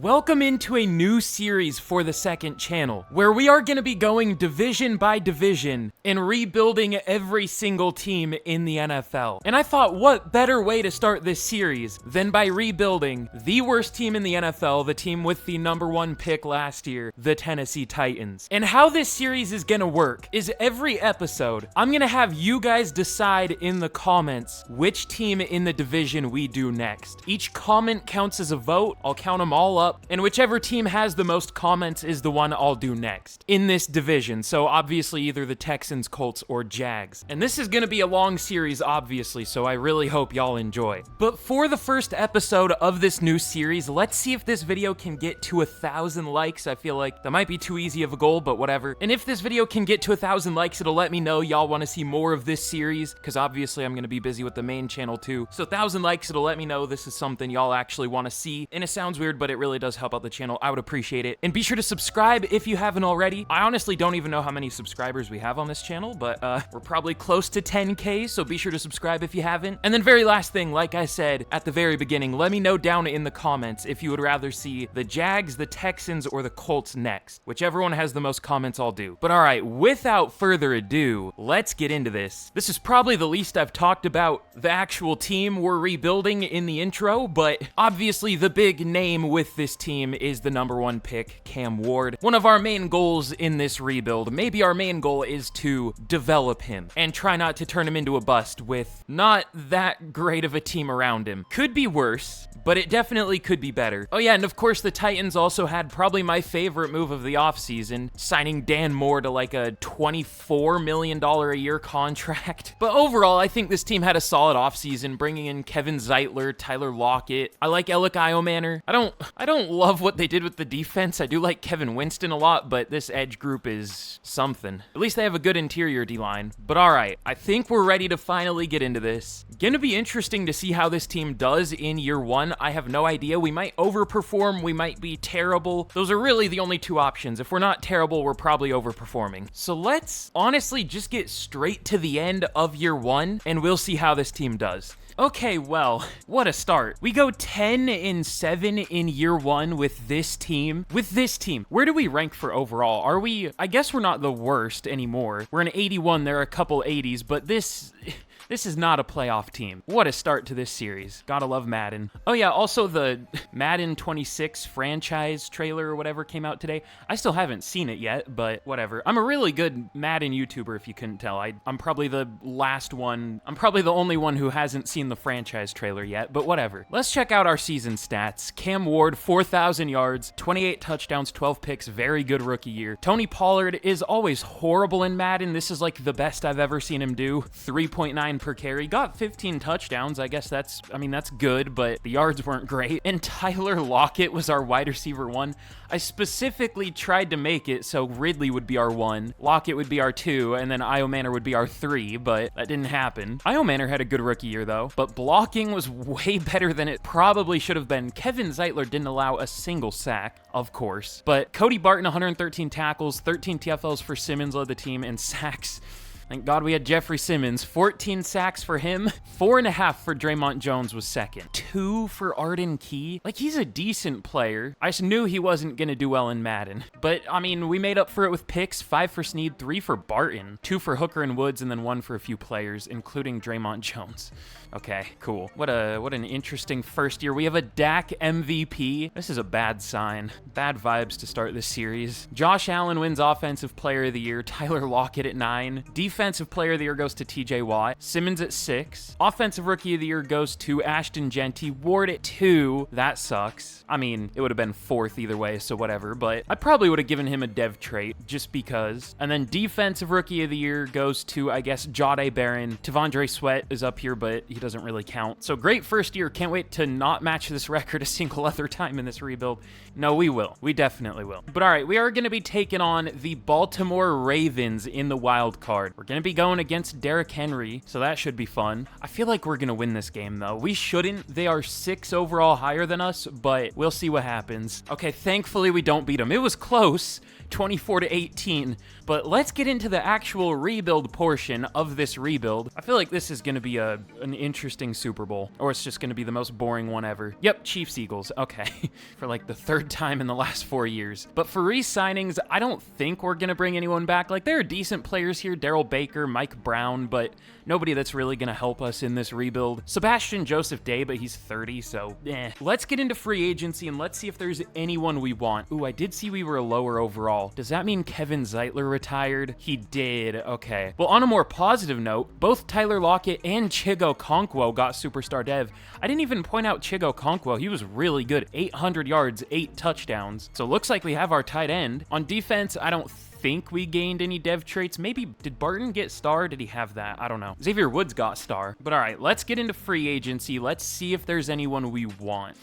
Welcome into a new series for the second channel, where we are going to be going division by division and rebuilding every single team in the NFL. And I thought, what better way to start this series than by rebuilding the worst team in the NFL, the team with the #1 pick last year, the Tennessee Titans. And how this series is going to work is every episode, I'm going to have you guys decide in the comments which team in the division we do next. Each comment counts as a vote. I'll count them all up, and whichever team has the most comments is the one I'll do next in this division. So obviously either the Texans, Colts, or Jags. And this is going to be a long series, obviously, so I really hope y'all enjoy. But for the first episode of this new series, let's see if this video can get to 1,000 likes. I feel like that might be too easy of a goal, but whatever. And if this video can get to 1,000 likes, it'll let me know y'all want to see more of this series, because obviously I'm going to be busy with the main channel too. So 1,000 likes, it'll let me know this is something y'all actually want to see. And it sounds weird, but it really does help out the channel. I would appreciate it. And be sure to subscribe if you haven't already. I honestly don't even know how many subscribers we have on this channel, but we're probably close to 10K, so be sure to subscribe if you haven't. And then very last thing, like I said at the very beginning, let me know down in the comments if you would rather see the Jags, the Texans, or the Colts next. Whichever one has the most comments, I'll do. But all right, without further ado, let's get into this. This is probably the least I've talked about the actual team we're rebuilding in the intro, but obviously the big name with this team is the #1 pick, Cam Ward. One of our main goals in this rebuild, maybe our main goal, is to develop him and try not to turn him into a bust with not that great of a team around him. Could be worse, but it definitely could be better. Oh yeah, and of course the Titans also had probably my favorite move of the offseason, signing Dan Moore to like a $24 million a year contract. But overall, I think this team had a solid offseason, bringing in Kevin Zeitler, Tyler Lockett. I like Alec Iomanner. I don't love what they did with the defense. I do like Kevin Winston a lot, but this edge group is something. At least they have a good interior D-line. But all right, I think we're ready to finally get into this. Gonna be interesting to see how this team does in year one. I have no idea. We might overperform. We might be terrible. Those are really the only two options. If we're not terrible, we're probably overperforming. So let's honestly just get straight to the end of year one, and we'll see how this team does. Okay, well, what a start. We go 10-7 in year one with this team. Where do we rank for overall? Are we, I guess we're not the worst anymore. We're an 81, there are a couple 80s, but this is not a playoff team. What a start to this series. Gotta love Madden. Oh yeah, also the Madden 26 franchise trailer or whatever came out today. I still haven't seen it yet, but whatever. I'm a really good Madden YouTuber, if you couldn't tell. I'm probably the last one. I'm probably the only one who hasn't seen the franchise trailer yet, but whatever. Let's check out our season stats. Cam Ward, 4,000 yards, 28 touchdowns, 12 picks, very good rookie year. Tony Pollard is always horrible in Madden. This is like the best I've ever seen him do. 3.9 per carry, got 15 touchdowns. I guess that's good, but the yards weren't great. And Tyler Lockett was our wide receiver 1. I specifically tried to make it so Ridley would be our 1, Lockett would be our 2, and then Iomanner would be our 3, but that didn't happen. Iomanner had a good rookie year though, but blocking was way better than it probably should have been. Kevin Zeitler didn't allow a single sack, of course, but Cody Barton, 113 tackles, 13 TFLs for Simmons led the team, and sacks. Thank God we had Jeffrey Simmons. 14 sacks for him. 4.5 for Draymond Jones was second. 2 for Arden Key. Like, he's a decent player. I just knew he wasn't going to do well in Madden. But, I mean, we made up for it with picks. 5 for Snead, 3 for Barton, 2 for Hooker and Woods, and then 1 for a few players, including Draymond Jones. Okay, cool. What an interesting first year. We have a Dak MVP. This is a bad sign. Bad vibes to start this series. Josh Allen wins Offensive Player of the Year. Tyler Lockett at 9. Defensive Player of the Year goes to TJ Watt. Simmons at 6. Offensive Rookie of the Year goes to Ashton Genty. Ward at 2. That sucks. I mean, it would have been 4th either way, so whatever, but I probably would have given him a dev trait just because. And then Defensive Rookie of the Year goes to, I guess, Jahdae Barron. Tavondre Sweat is up here, but he doesn't really count. So great first year. Can't wait to not match this record a single other time in this rebuild. No, we will. We definitely will. But all right, we are going to be taking on the Baltimore Ravens in the wild card. We're gonna be going against Derrick Henry, so that should be fun. I feel like we're gonna win this game, though. We shouldn't. They are 6 overall higher than us, but we'll see what happens. Okay, thankfully we don't beat them. It was close, 24-18, but let's get into the actual rebuild portion of this rebuild. I feel like this is gonna be an interesting Super Bowl, or it's just gonna be the most boring one ever. Yep, Chiefs Eagles, okay. For like the 3rd time in the last 4 years. But for re-signings, I don't think we're gonna bring anyone back. Like, there are decent players here, Daryl Baker, Mike Brown, but nobody that's really gonna help us in this rebuild. Sebastian Joseph Day, but he's 30, so eh. Let's get into free agency and let's see if there's anyone we want. Ooh, I did see we were lower overall. Does that mean Kevin Zeitler retired? He did, okay. Well, on a more positive note, both Tyler Lockett and Chigo Okonkwo got superstar dev. I didn't even point out Chigo Okonkwo. He was really good. 800 yards, 8 touchdowns. So looks like we have our tight end. On defense, I don't think we gained any dev traits. Maybe, did Barton get star? Did he have that? I don't know. Xavier Woods got star. But all right, let's get into free agency. Let's see if there's anyone we want.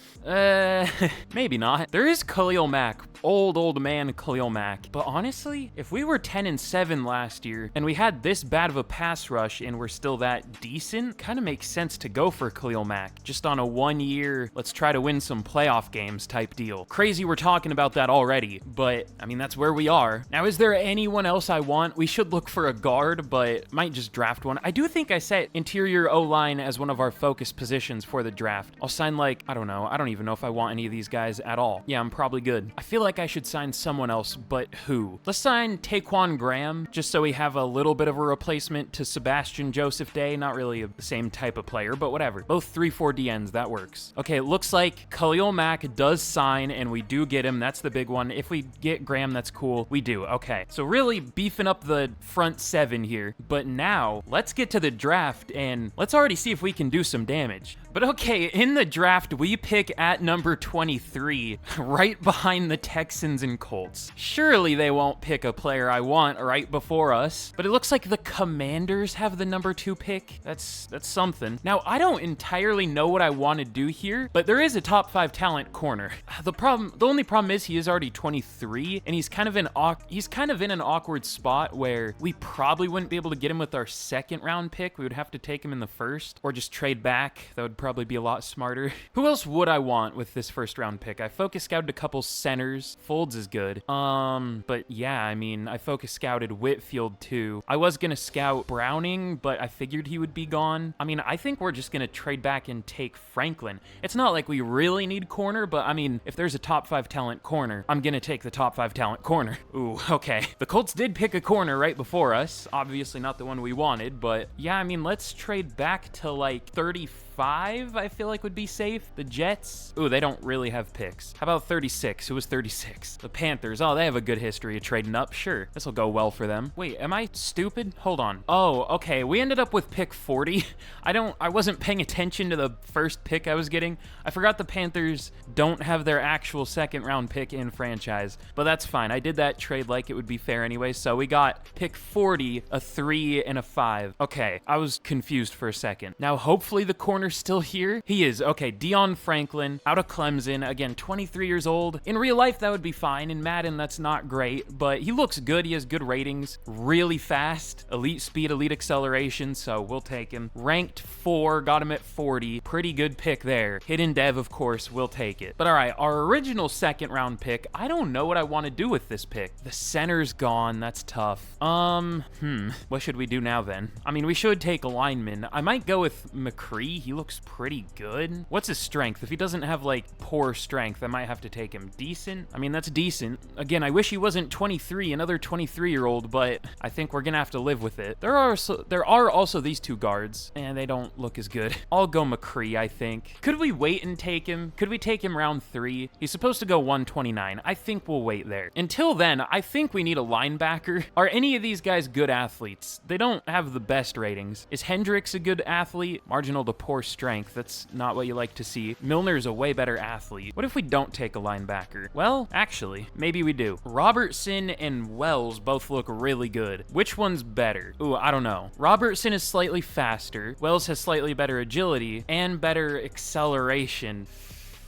Maybe not. There is Khalil Mack. Old man Khalil Mack. But honestly, if we were 10-7 last year and we had this bad of a pass rush and we're still that decent, kind of makes sense to go for Khalil Mack. Just on a 1 year, let's try to win some playoff games type deal. Crazy we're talking about that already, but I mean, that's where we are. Now, is there anyone else I want? We should look for a guard, but might just draft one. I do think I set interior O-line as one of our focus positions for the draft. I'll sign like, I don't know. I don't even know if I want any of these guys at all. Yeah, I'm probably good. I feel like I should sign someone else, but who? Let's sign Taquan Graham, just so we have a little bit of a replacement to Sebastian Joseph Day. Not really the same type of player, but whatever. Both 3-4 DNs, that works. Okay, it looks like Khalil Mack does sign, and we do get him. That's the big one. If we get Graham, that's cool. We do, okay. So really beefing up the front 7 here. But now, let's get to the draft, and let's already see if we can do some damage. But okay, in the draft, we pick at number 23, right behind the Texans and Colts. Surely they won't pick a player I want right before us, but it looks like the Commanders have the number 2 pick. That's something. Now, I don't entirely know what I want to do here, but there is a top 5 talent corner. The only problem is he is already 23, and he's kind of in an awkward spot where we probably wouldn't be able to get him with our 2nd round pick. We would have to take him in the 1st, or just trade back. That would probably be a lot smarter. Who else would I want with this 1st round pick? I focus scouted a couple centers. Folds is good. But yeah, I mean, I focus scouted Whitfield too. I was gonna scout Browning, but I figured he would be gone. I mean, I think we're just gonna trade back and take Franklin. It's not like we really need corner, but I mean, if there's a top 5 talent corner, I'm gonna take the top 5 talent corner. Ooh, okay. The Colts did pick a corner right before us. Obviously not the one we wanted, but yeah, I mean, let's trade back to like 35, I feel like would be safe. The Jets, ooh, they don't really have picks. How about 36? Who was 36? The Panthers, oh, they have a good history of trading up. Sure, this will go well for them. Wait, am I stupid? Hold on. Oh, okay, we ended up with pick 40. I wasn't paying attention to the first pick I was getting. I forgot the Panthers don't have their actual 2nd round pick in franchise, but that's fine. I did that trade like it would be fair anyway, so we got pick 40, a 3, and a 5. Okay, I was confused for a second. Now, hopefully the corner's still here. He is. Okay, Deion Franklin, out of Clemson. Again, 23 years old. In real life, that would be fine. In Madden, that's not great, but he looks good. He has good ratings. Really fast. Elite speed, elite acceleration, so we'll take him. Ranked 4, got him at 40. Pretty good pick there. Hidden dev, of course, we'll take it. But all right, our original 2nd round pick, I don't know what I want to do with this pick. The center's gone. That's tough. What should we do now then? I mean, we should take a lineman. I might go with McCree. He looks pretty good. What's his strength? If he doesn't have like poor strength, I might have to take him. Decent? I mean, that's decent. Again, I wish he wasn't 23, another 23-year-old, but I think we're gonna have to live with it. There are also these 2 guards, and they don't look as good. I'll go McCree, I think. Could we wait and take him? Could we take him round 3? He's supposed to go 129. I think we'll wait there. Until then, I think we need a linebacker. Are any of these guys good athletes? They don't have the best ratings. Is Hendricks a good athlete? Marginal to poor strength. That's not what you like to see. Milner's a way better athlete. What if we don't take a linebacker? Well, actually, maybe we do. Robertson and Wells both look really good. Which one's better? Ooh, I don't know. Robertson is slightly faster. Wells has slightly better agility and better acceleration.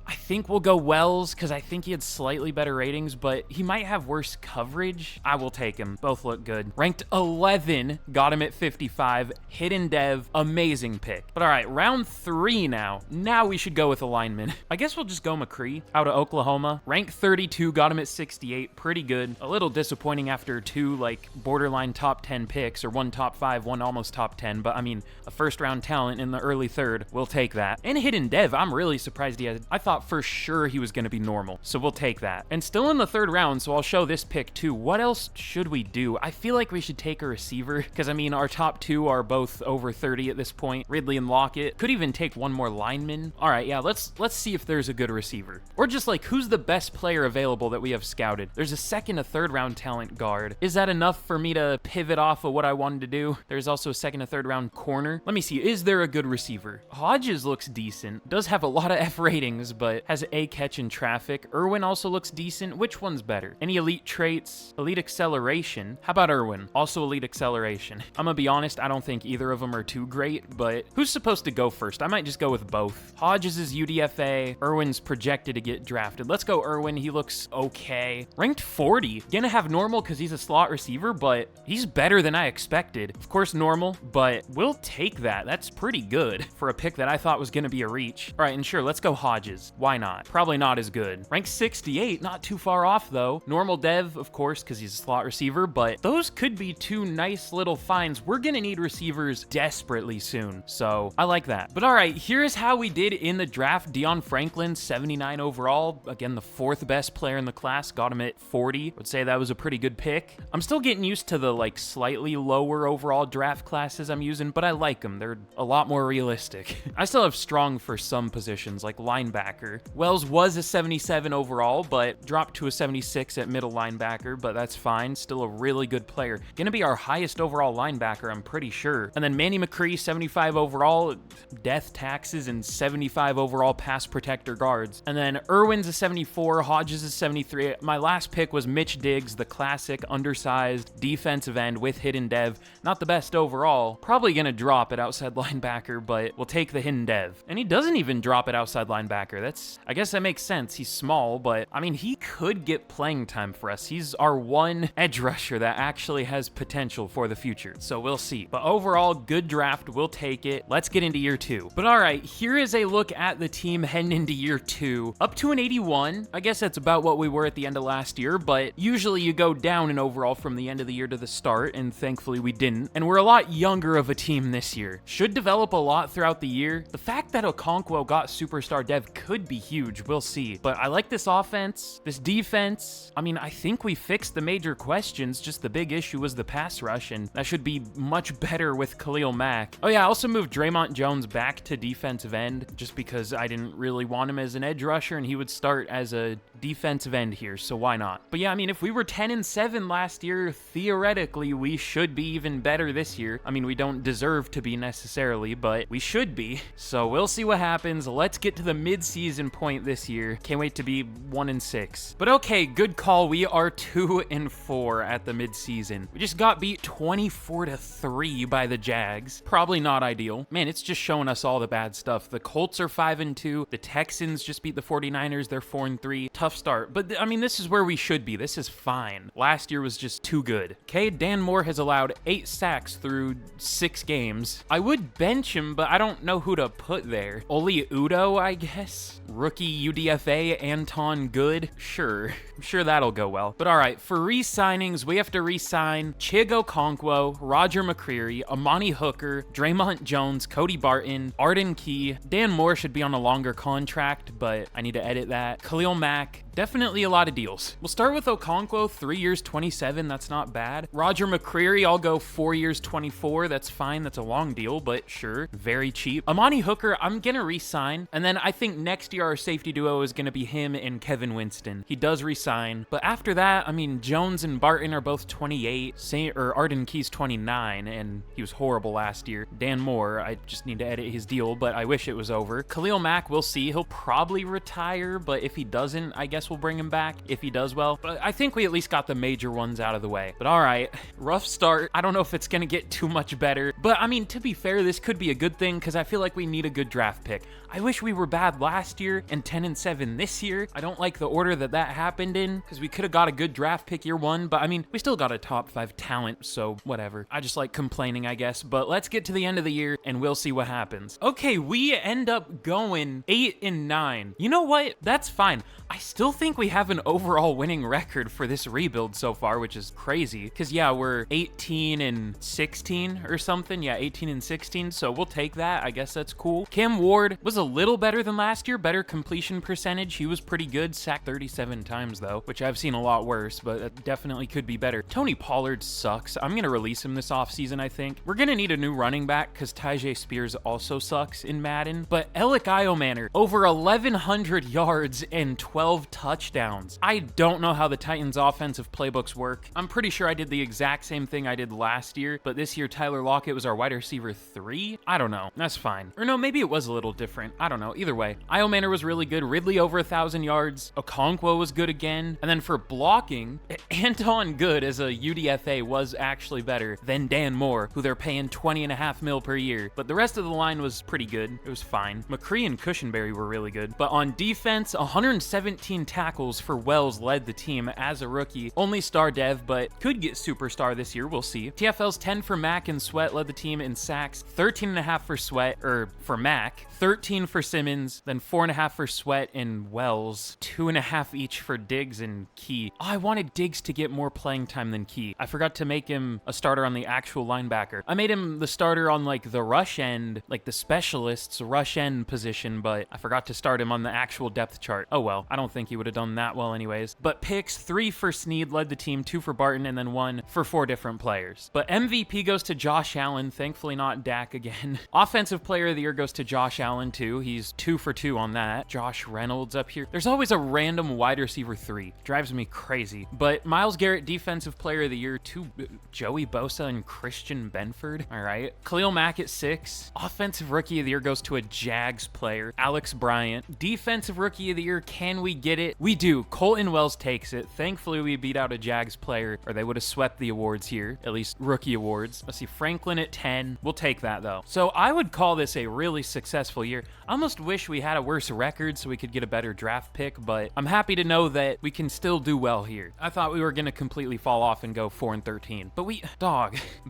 I think we'll go Wells because I think he had slightly better ratings, but he might have worse coverage. I will take him. Both look good. Ranked 11, got him at 55. Hidden Dev, amazing pick. But all right, round 3 now. Now we should go with a lineman. I guess we'll just go McCree out of Oklahoma. Ranked 32, got him at 68. Pretty good. A little disappointing after 2 like borderline top 10 picks, or 1 top 5, 1 almost top 10. But I mean, a first round talent in the early 3rd. We'll take that. And Hidden Dev, I'm really surprised he had. I thought for sure he was going to be normal. So we'll take that. And still in the 3rd round, so I'll show this pick too. What else should we do? I feel like we should take a receiver because I mean, our top 2 are both over 30 at this point. Ridley and Lockett. Could even take 1 more lineman. All right, yeah, let's see if there's a good receiver. Or just like, who's the best player available that we have scouted? There's a 2nd, a 3rd round talent guard. Is that enough for me to pivot off of what I wanted to do? There's also a 2nd, a 3rd round corner. Let me see, is there a good receiver? Hodges looks decent. Does have a lot of F ratings, but has a catch in traffic. Irwin also looks decent. Which one's better? Any elite traits? Elite acceleration. How about Irwin? Also elite acceleration. I'm gonna be honest, I don't think either of them are too great, but who's supposed to go first? I might just go with both. Hodges is UDFA. Irwin's projected to get drafted. Let's go Irwin. He looks okay. Ranked 40. Gonna have normal because he's a slot receiver, but he's better than I expected. Of course, normal, but we'll take that. That's pretty good for a pick that I thought was gonna be a reach. All right, and sure, let's go Hodges. Why not? Probably not as good. Ranked 68, not too far off though. Normal Dev, of course, because he's a slot receiver, but those could be 2 nice little finds. We're gonna need receivers desperately soon, so I like that. But all right, here's how we did in the draft. Deion Franklin, 79 overall. Again, the 4th best player in the class. Got him at 40. Would say that was a pretty good pick. I'm still getting used to the like slightly lower overall draft classes I'm using, but I like them. They're a lot more realistic. I still have strong for some positions like linebacker. Wells was a 77 overall, but dropped to a 76 at middle linebacker, but that's fine. Still a really good player. Gonna be our highest overall linebacker, I'm pretty sure. And then Manny McCree, 75 overall, death taxes, and 75 overall pass protector guards. And then Irwin's a 74, Hodges is 73. My last pick was Mitch Diggs, the classic undersized defensive end with Hidden Dev. Not the best overall. Probably gonna drop at outside linebacker, but we'll take the Hidden Dev. And he doesn't even drop at outside linebacker. I guess that makes sense. He's small, but I mean, he could get playing time for us. He's our one edge rusher that actually has potential for the future. So we'll see. But overall, good draft. We'll take it. Let's get into year 2. But all right, here is a look at the team heading into year 2. Up to an 81. I guess that's about what we were at the end of last year, but usually you go down in overall from the end of the year to the start, and thankfully we didn't. And we're a lot younger of a team this year. Should develop a lot throughout the year. The fact that Okonkwo got superstar dev could be huge. We'll see. But I like this offense, this defense. I mean, I think we fixed the major questions. Just the big issue was the pass rush, and that should be much better with Khalil Mack. Oh yeah, I also moved Draymond Jones back to defensive end just because I didn't really want him as an edge rusher, and he would start as a defensive end here, so why not? But yeah, I mean, if we were 10-7 last year, theoretically, we should be even better this year. I mean, we don't deserve to be necessarily, but we should be. So we'll see what happens. Let's get to the mid-season point this year. Can't wait to be 1-6. But okay, good call. We are 2-4 at the mid-season. We just got beat 24-3 by the Jags. Probably not ideal. Man, it's just showing us all the bad stuff. The Colts are 5-2. The Texans just beat the 49ers. They're 4-3. Tough start. But I mean, this is where we should be. This is fine. Last year was just too good. Okay, Dan Moore has allowed 8 sacks through 6 games. I would bench him, but I don't know who to put there. Oli Udo, I guess? Rookie UDFA, Anton Good? Sure. I'm sure that'll go well. But all right, for re-signings, we have to re-sign Chig Okonkwo, Roger McCreary, Amani Hooker, Draymond Jones, Cody Barton, Arden Key. Dan Moore should be on a longer contract, but I need to edit that. Khalil Mack. Definitely a lot of deals. We'll start with Okonkwo, 3 years, 27. That's not bad. Roger McCreary, I'll go 4 years, 24. That's fine. That's a long deal, but sure. Very cheap. Amani Hooker, I'm going to re-sign. And then I think next year our safety duo is going to be him and Kevin Winston. He does re-sign. But after that, I mean, Jones and Barton are both 28. Arden Key's 29, and he was horrible last year. Dan Moore, I just need to edit his deal, but I wish it was over. Khalil Mack, we'll see. He'll probably retire, but if he doesn't, I guess we'll bring him back if he does well. But I think we at least got the major ones out of the way. But all right, rough start. I don't know if it's going to get too much better, but I mean, to be fair, this could be a good thing because I feel like we need a good draft pick. I wish we were bad last last year and 10-7 this year. I don't like the order that happened in, because we could have got a good draft pick year one, but I mean, we still got a top 5 talent, so whatever. I just like complaining, I guess, but let's get to the end of the year and we'll see what happens. Okay, we end up going 8-9. You know what? That's fine. I still think we have an overall winning record for this rebuild so far, which is crazy, because yeah, we're 18-16 or something. Yeah, 18-16, so we'll take that. I guess that's cool. Cam Ward was a little better than last year, better completion percentage. He was pretty good, sacked 37 times though, which I've seen a lot worse, but that definitely could be better. Tony Pollard sucks. I'm gonna release him this offseason, I think. We're gonna need a new running back because Tyjae Spears also sucks in Madden, but Alec Iomanner, over 1,100 yards and 12 touchdowns. I don't know how the Titans offensive playbooks work. I'm pretty sure I did the exact same thing I did last year, but this year Tyler Lockett was our wide receiver 3. I don't know. That's fine. Or no, maybe it was a little different. I don't know. Either way, Iomanner was really good. Ridley over 1,000 yards. Okonkwo was good again. And then for blocking, Anton Good as a UDFA was actually better than Dan Moore, who they're paying $20.5 million per year. But the rest of the line was pretty good. It was fine. McCree and Cushenberry were really good. But on defense, 117 tackles for Wells led the team as a rookie. Only star dev, but could get superstar this year. We'll see. TFL's 10 for Mack and Sweat led the team in sacks. 13.5 for Sweat, or for Mack. 13 for Simmons, then 4.5 for Sweat and Wells. 2.5 each for Diggs and Key. Oh, I wanted Diggs to get more playing time than Key. I forgot to make him a starter on the actual linebacker. I made him the starter on like the rush end, like the specialists rush end position, but I forgot to start him on the actual depth chart. Oh well, I don't think he would have done that well anyways. But picks, 3 for Snead led the team, 2 for Barton, and then 1 for 4 different players. But MVP goes to Josh Allen, thankfully not Dak again. Offensive player of the year goes to Josh Allen too. He's 2 for 2 on that. Josh Reynolds up here. There's always a random wide receiver 3. Drives me crazy. But Myles Garrett, defensive player of the year, 2 Joey Bosa and Christian Benford. All right. Khalil Mack at 6. Offensive rookie of the year goes to a Jags player, Alex Bryant. Defensive rookie of the year, can we get it? We do. Colton Wells takes it. Thankfully, we beat out a Jags player, or they would have swept the awards here, at least rookie awards. Let's see, Franklin at 10. We'll take that though. So I would call this a really successful year. I almost wish we had a worse record so we could get a better draft pick, but I'm happy to know that we can still do well here. I thought we were going to completely fall off and go 4-13, but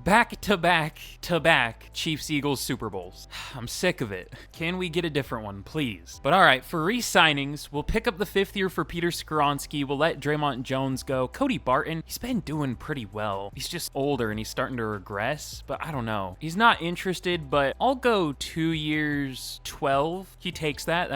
back to back Chiefs Eagles Super Bowls. I'm sick of it. Can we get a different one, please? But all right, for re-signings, we'll pick up the 5th year for Peter Skoronski. We'll let Draymond Jones go. Cody Barton, he's been doing pretty well. He's just older and he's starting to regress, but I don't know. He's not interested, but I'll go 2 years, 12. He takes that.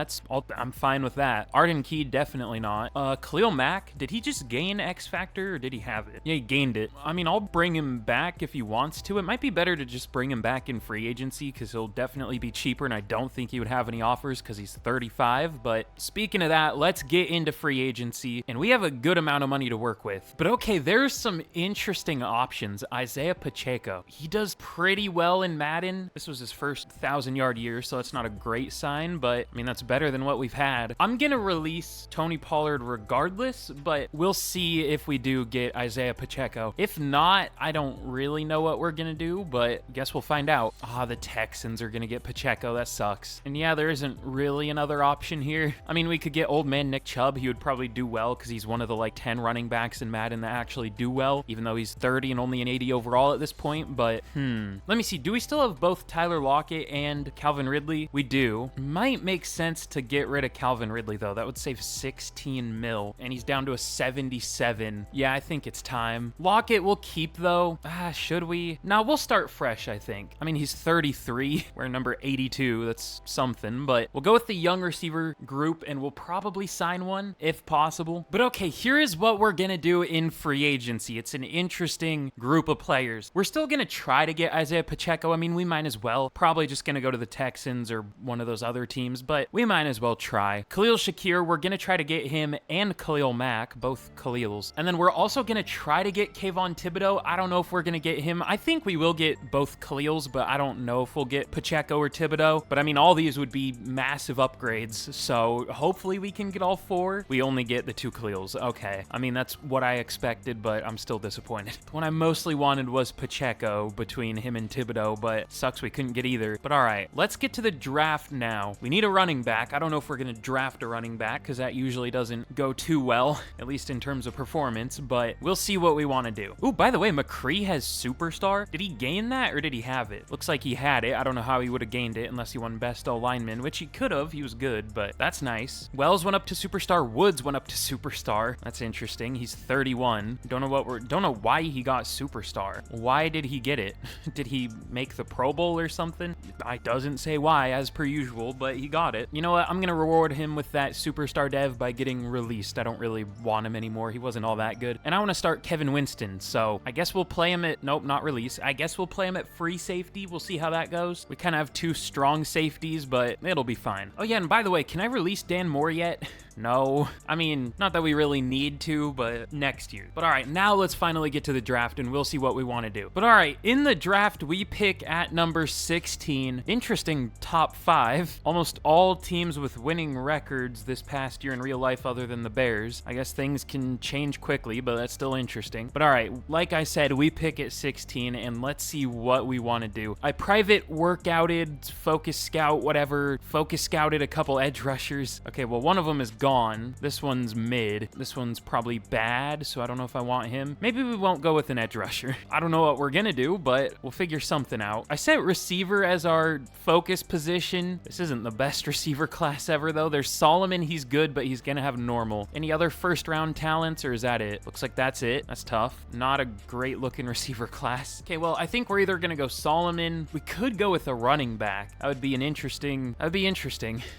I'm fine with that. Arden Key, definitely not. Khalil Mack, did he just gain X Factor or did he have it? Yeah, he gained it. I mean, I'll bring him back if he wants to. It might be better to just bring him back in free agency because he'll definitely be cheaper, and I don't think he would have any offers because he's 35. But speaking of that, let's get into free agency, and we have a good amount of money to work with. But okay, there's some interesting options. Isaiah Pacheco, he does pretty well in Madden. This was his first 1,000-yard year, so that's not a great sign, but I mean, that's better than what we've had. I'm gonna release Tony Pollard regardless, but we'll see if we do get Isaiah Pacheco. If not, I don't really know what we're gonna do, but guess we'll find out. The Texans are gonna get Pacheco. That sucks. And yeah, there isn't really another option here. I mean, we could get old man Nick Chubb. He would probably do well because he's one of the like 10 running backs in Madden that actually do well, even though he's 30 and only an 80 overall at this point. But let me see. Do we still have both Tyler Lockett and Calvin Ridley? We do. Might make sense to get rid of Calvin Ridley though. That would save 16 mil, and he's down to a 77. Yeah, I think it's time. Lockett we'll keep though. Should we? No, we'll start fresh, I think. I mean, he's 33. We're number 82. That's something, but we'll go with the young receiver group, and we'll probably sign one if possible. But okay, here is what we're gonna do in free agency. It's an interesting group of players. We're still gonna try to get Isaiah Pacheco. I mean, we might as well. Probably just gonna go to the Texans or one of those other teams, but we might as well try. Khalil Shakir, we're gonna try to get him and Khalil Mack, both Khalils. And then we're also gonna try to get Kayvon Thibodeau. I don't know if we're gonna get him. I think we will get both Khalils, but I don't know if we'll get Pacheco or Thibodeau. But I mean, all these would be massive upgrades, so hopefully we can get all 4. We only get the 2 Khalils. Okay. I mean, that's what I expected, but I'm still disappointed. The one I mostly wanted was Pacheco between him and Thibodeau, but sucks we couldn't get either. But all right, let's get to the draft now. We need a running back. back. I don't know if we're going to draft a running back because that usually doesn't go too well, at least in terms of performance, but we'll see what we want to do. Ooh, by the way, McCree has Superstar. Did he gain that or did he have it? Looks like he had it. I don't know how he would have gained it unless he won Best O-Lineman, which he could have. He was good, but that's nice. Wells went up to Superstar. Woods went up to Superstar. That's interesting. He's 31. Don't know why he got Superstar. Why did he get it? Did he make the Pro Bowl or something? I doesn't say why, as per usual, but he got it. You know what? I'm gonna reward him with that Superstar dev by getting released. I don't really want him anymore. He wasn't all that good. And I want to start Kevin Winston, so I guess we'll play him at... Nope, not release. I guess we'll play him at free safety. We'll see how that goes. We kind of have two strong safeties, but it'll be fine. Oh yeah, and by the way, can I release Dan Moore yet? No. I mean, not that we really need to, but next year. But all right, now let's finally get to the draft and we'll see what we want to do. But all right, in the draft, we pick at number 16. Interesting top 5. Almost all teams with winning records this past year in real life other than the Bears. I guess things can change quickly, but that's still interesting. But all right, like I said, we pick at 16 and let's see what we want to do. I private workouted, focus scout, whatever. Focus scouted a couple edge rushers. Okay, well, one of them is gone. This one's mid. This one's probably bad, so I don't know if I want him. Maybe we won't go with an edge rusher. I don't know what we're gonna do, but we'll figure something out. I set receiver as our focus position. This isn't the best receiver class ever, though. There's Solomon. He's good, but he's gonna have normal. Any other first-round talents, or is that it? Looks like that's it. That's tough. Not a great-looking receiver class. Okay, well, I think we're either gonna go Solomon. We could go with a running back. That would be interesting.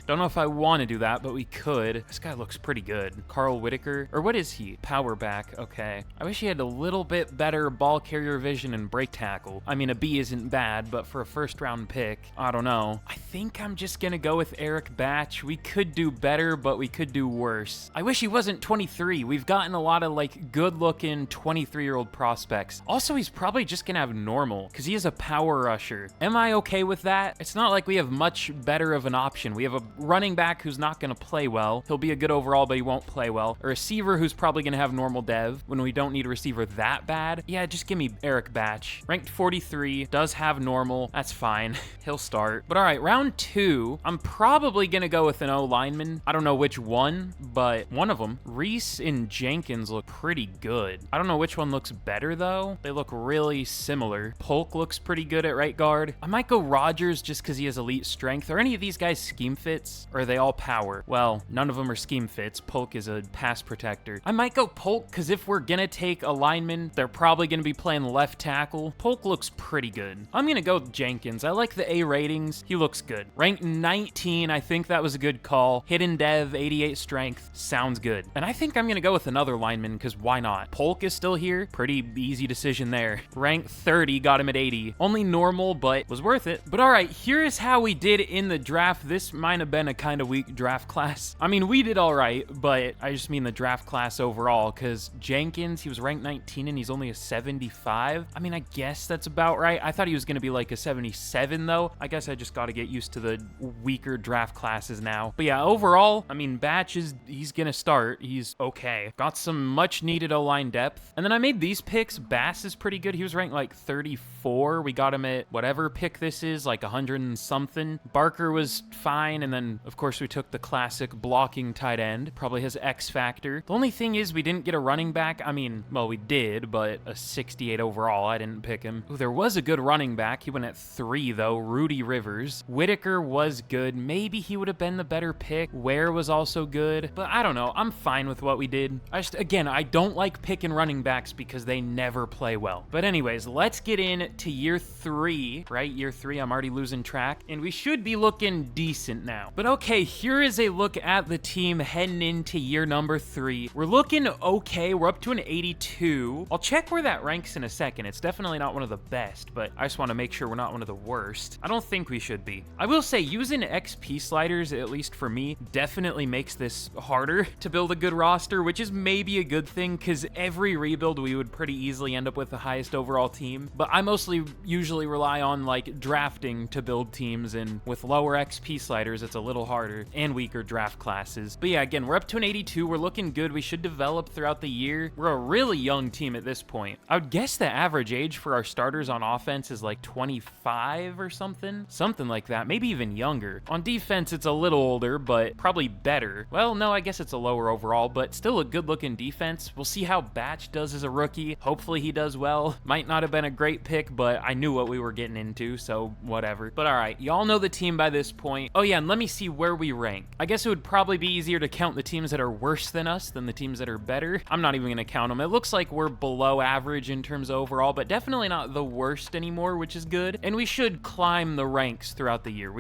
Don't know if I want to do that, but we could. This guy looks pretty good. Carl Whitaker, or what is he? Power back, okay. I wish he had a little bit better ball carrier vision and break tackle. I mean, a B isn't bad, but for a first round pick, I don't know. I think I'm just gonna go with Eric Batch. We could do better, but we could do worse. I wish he wasn't 23. We've gotten a lot of like good looking 23-year-old prospects. Also, he's probably just gonna have normal because he is a power rusher. Am I okay with that? It's not like we have much better of an option. We have a running back who's not gonna play well. He'll be a good overall, but he won't play well. A receiver who's probably gonna have normal dev when we don't need a receiver that bad. Yeah, just give me Eric Batch. Ranked 43, does have normal. That's fine. He'll start. But all right, round 2, I'm probably gonna go with an O-lineman. I don't know which one, but one of them. Reese and Jenkins look pretty good. I don't know which one looks better though. They look really similar. Polk looks pretty good at right guard. I might go Rogers just because he has elite strength. Are any of these guys scheme fits, or are they all power? Well, none of them are scheme fits. Polk is a pass protector. I might go Polk because if we're gonna take a lineman, they're probably gonna be playing left tackle. Polk looks pretty good. I'm gonna go with Jenkins. I like the A ratings. He looks good. Ranked 19, I think that was a good call. Hidden dev, 88 strength. Sounds good. And I think I'm gonna go with another lineman because why not? Polk is still here. Pretty easy decision there. Ranked 30, got him at 80. Only normal, but was worth it. But all right, here's how we did in the draft. This might have been a kind of weak draft class. I mean, we did all right, but I just mean the draft class overall because Jenkins, he was ranked 19 and he's only a 75. I mean, I guess that's about right. I thought he was going to be like a 77 though. I guess I just got to get used to the weaker draft classes now. But yeah, overall, I mean, Batch he's going to start. He's okay. Got some much needed O-line depth. And then I made these picks. Bass is pretty good. He was ranked like 34. We got him at whatever pick this is, like 100 and something. Barker was fine. And then of course we took the classic blocking tight end. Probably his X factor. The only thing is we didn't get a running back. I mean, well, we did, but a 68 overall. I didn't pick him. Ooh, there was a good running back. He went at 3 though. Rudy Rivers. Whitaker was good. Maybe he would have been the better pick. Ware was also good, but I don't know. I'm fine with what we did. Again, I don't like picking running backs because they never play well. But anyways, let's get into year 3, right? Year 3, I'm already losing track, and we should be looking decent now. But okay, here is a look at the team heading into year number 3. We're looking okay. We're up to an 82. I'll check where that ranks in a second. It's definitely not one of the best, but I just want to make sure we're not one of the worst. I don't think we should be. I will say using XP sliders, at least for me, definitely makes this harder to build a good roster, which is maybe a good thing because every rebuild we would pretty easily end up with the highest overall team. But I mostly usually rely on like drafting to build teams, and with lower XP sliders, it's a little harder, and weaker draft classes. is. But yeah, again, we're up to an 82. We're looking good. We should develop throughout the year. We're a really young team at this point. I would guess the average age for our starters on offense is like 25 or something. Something like that. Maybe even younger. On defense, it's a little older, but probably better. Well, no, I guess it's a lower overall, but still a good-looking defense. We'll see how Batch does as a rookie. Hopefully he does well. Might not have been a great pick, but I knew what we were getting into, so whatever. But all right, y'all know the team by this point. Oh yeah, and let me see where we rank. I guess it would probably be easier to count the teams that are worse than us than the teams that are better. I'm not even going to count them. It looks like we're below average in terms of overall, but definitely not the worst anymore, which is good. And we should climb the ranks throughout the year.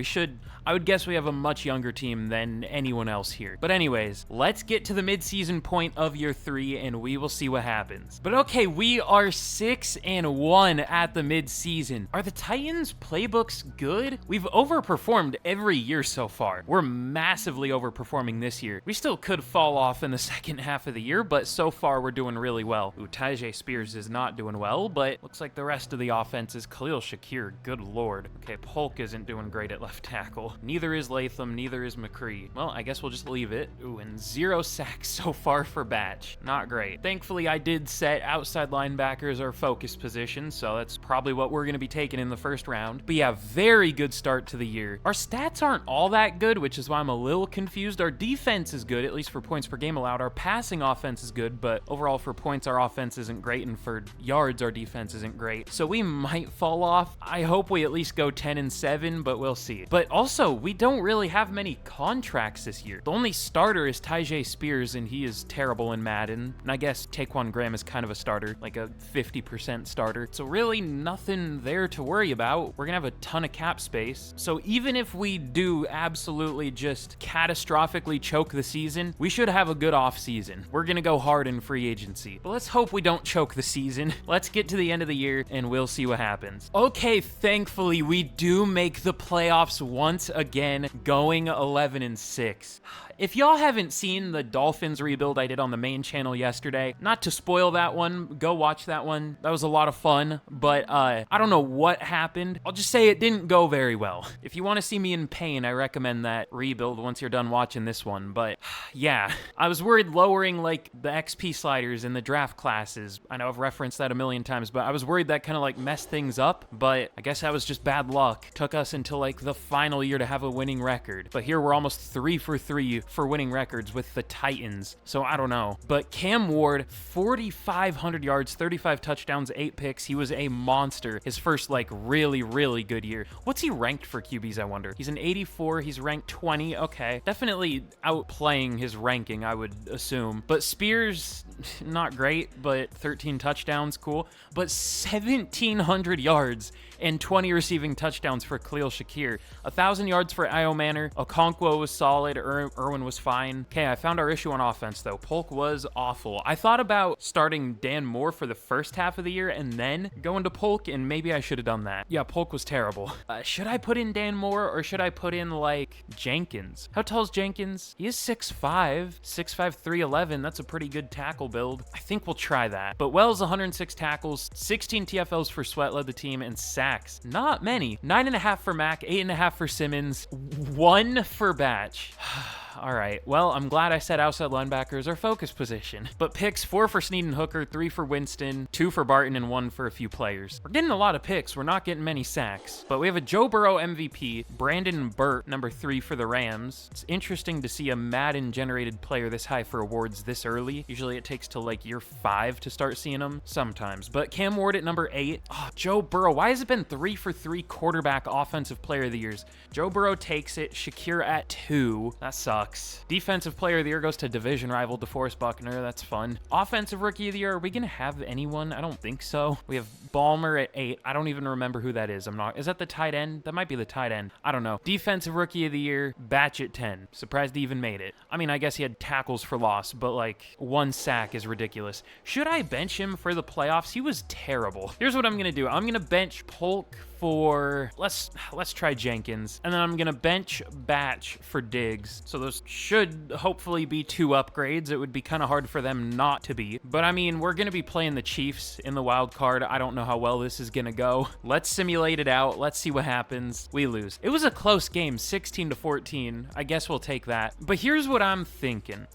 I would guess we have a much younger team than anyone else here. But anyways, let's get to the mid-season point of year 3 and we will see what happens. But okay, we are 6-1 at the mid-season. Are the Titans playbooks good? We've overperformed every year so far. We're massively overperforming this year. We still could fall off in the second half of the year, but so far we're doing really well. Ooh, Tyjae Spears is not doing well, but looks like the rest of the offense is Khalil Shakir. Good lord. Okay, Polk isn't doing great at left tackle. Neither is Latham, neither is McCree. Well, I guess we'll just leave it. Ooh, and 0 sacks so far for Batch. Not great. Thankfully, I did set outside linebackers our focus position, so that's probably what we're going to be taking in the first round. But yeah, very good start to the year. Our stats aren't all that good, which is why I'm a little confused. Our defense is good, at least for points per game allowed. Our passing offense is good, but overall for points, our offense isn't great, and for yards, our defense isn't great. So we might fall off. I hope we at least go 10-7, but we'll see. But also, we don't really have many contracts this year. The only starter is Tyjae Spears, and he is terrible in Madden. And I guess Taquan Graham is kind of a starter, like a 50% starter. So really nothing there to worry about. We're gonna have a ton of cap space. So even if we do absolutely just catastrophically choke the season, we should have a good off season. We're gonna go hard in free agency. But let's hope we don't choke the season. Let's get to the end of the year and we'll see what happens. Okay, thankfully we do make the playoffs once again, going 11-6. If y'all haven't seen the Dolphins rebuild I did on the main channel yesterday, not to spoil that one, go watch that one. That was a lot of fun, but I don't know what happened. I'll just say it didn't go very well. If you want to see me in pain, I recommend that rebuild once you're done watching this one. But yeah, I was worried lowering like the XP sliders in the draft classes. I know I've referenced that a million times, but I was worried that kind of like messed things up, but I guess that was just bad luck. Took us until like the final year to have a winning record. But here we're almost 3 for 3 for winning records with the Titans. So I don't know. But Cam Ward, 4,500 yards, 35 touchdowns, 8 picks. He was a monster. His first like really good year. What's he ranked for QBs, I wonder? He's an 84. He's ranked 20. Okay. Definitely outplaying his ranking, I would assume. But Spears, not great, but 13 touchdowns, cool. But 1,700 yards and 20 receiving touchdowns for Khalil Shakir. 1,000 yards for Io Manor. Okonkwo was solid. Irwin was fine. Okay, I found our issue on offense, though. Polk was awful. I thought about starting Dan Moore for the first half of the year and then going to Polk, and maybe I should have done that. Yeah, Polk was terrible. Should I put in Dan Moore, or should I put in, like, Jenkins? How tall is Jenkins? He is 6'5", 6'5", 311. That's a pretty good tackle build. I think we'll try that. But Wells, 106 tackles, 16 TFLs for Sweat led the team, and sacks. Not many. 9.5 for Mac, 8.5 for Simmons, 1 for Batch. All right, well, I'm glad I said outside linebacker is our focus position. But picks, 4 for Snead and Hooker, 3 for Winston, 2 for Barton, and 1 for a few players. We're getting a lot of picks. We're not getting many sacks. But we have a Joe Burrow MVP, Brandon Burt, number 3 for the Rams. It's interesting to see a Madden-generated player this high for awards this early. Usually it takes till like year 5 to start seeing them, sometimes. But Cam Ward at number 8. Oh, Joe Burrow, why has it been 3 for 3 quarterback offensive player of the years? Joe Burrow takes it. Shakir at 2. That sucks. Defensive player of the year goes to division rival DeForest Buckner. That's fun. Offensive rookie of the year, are we gonna have anyone? I don't think so. We have Ballmer at 8. I don't even remember who that is. Is that the tight end? That might be the tight end. I don't know. Defensive rookie of the year, Batch at 10. Surprised he even made it. I mean, I guess he had tackles for loss, but like 1 sack is ridiculous. Should I bench him for the playoffs? He was terrible. Here's what I'm gonna do. I'm gonna bench Polk for, let's try Jenkins. And then I'm gonna bench Batch for Diggs. So those should hopefully be 2 upgrades. It would be kind of hard for them not to be. But I mean, we're gonna be playing the Chiefs in the wild card. I don't know how well this is gonna go. Let's simulate it out. Let's see what happens. We lose. It was a close game, 16-14. I guess we'll take that. But here's what I'm thinking.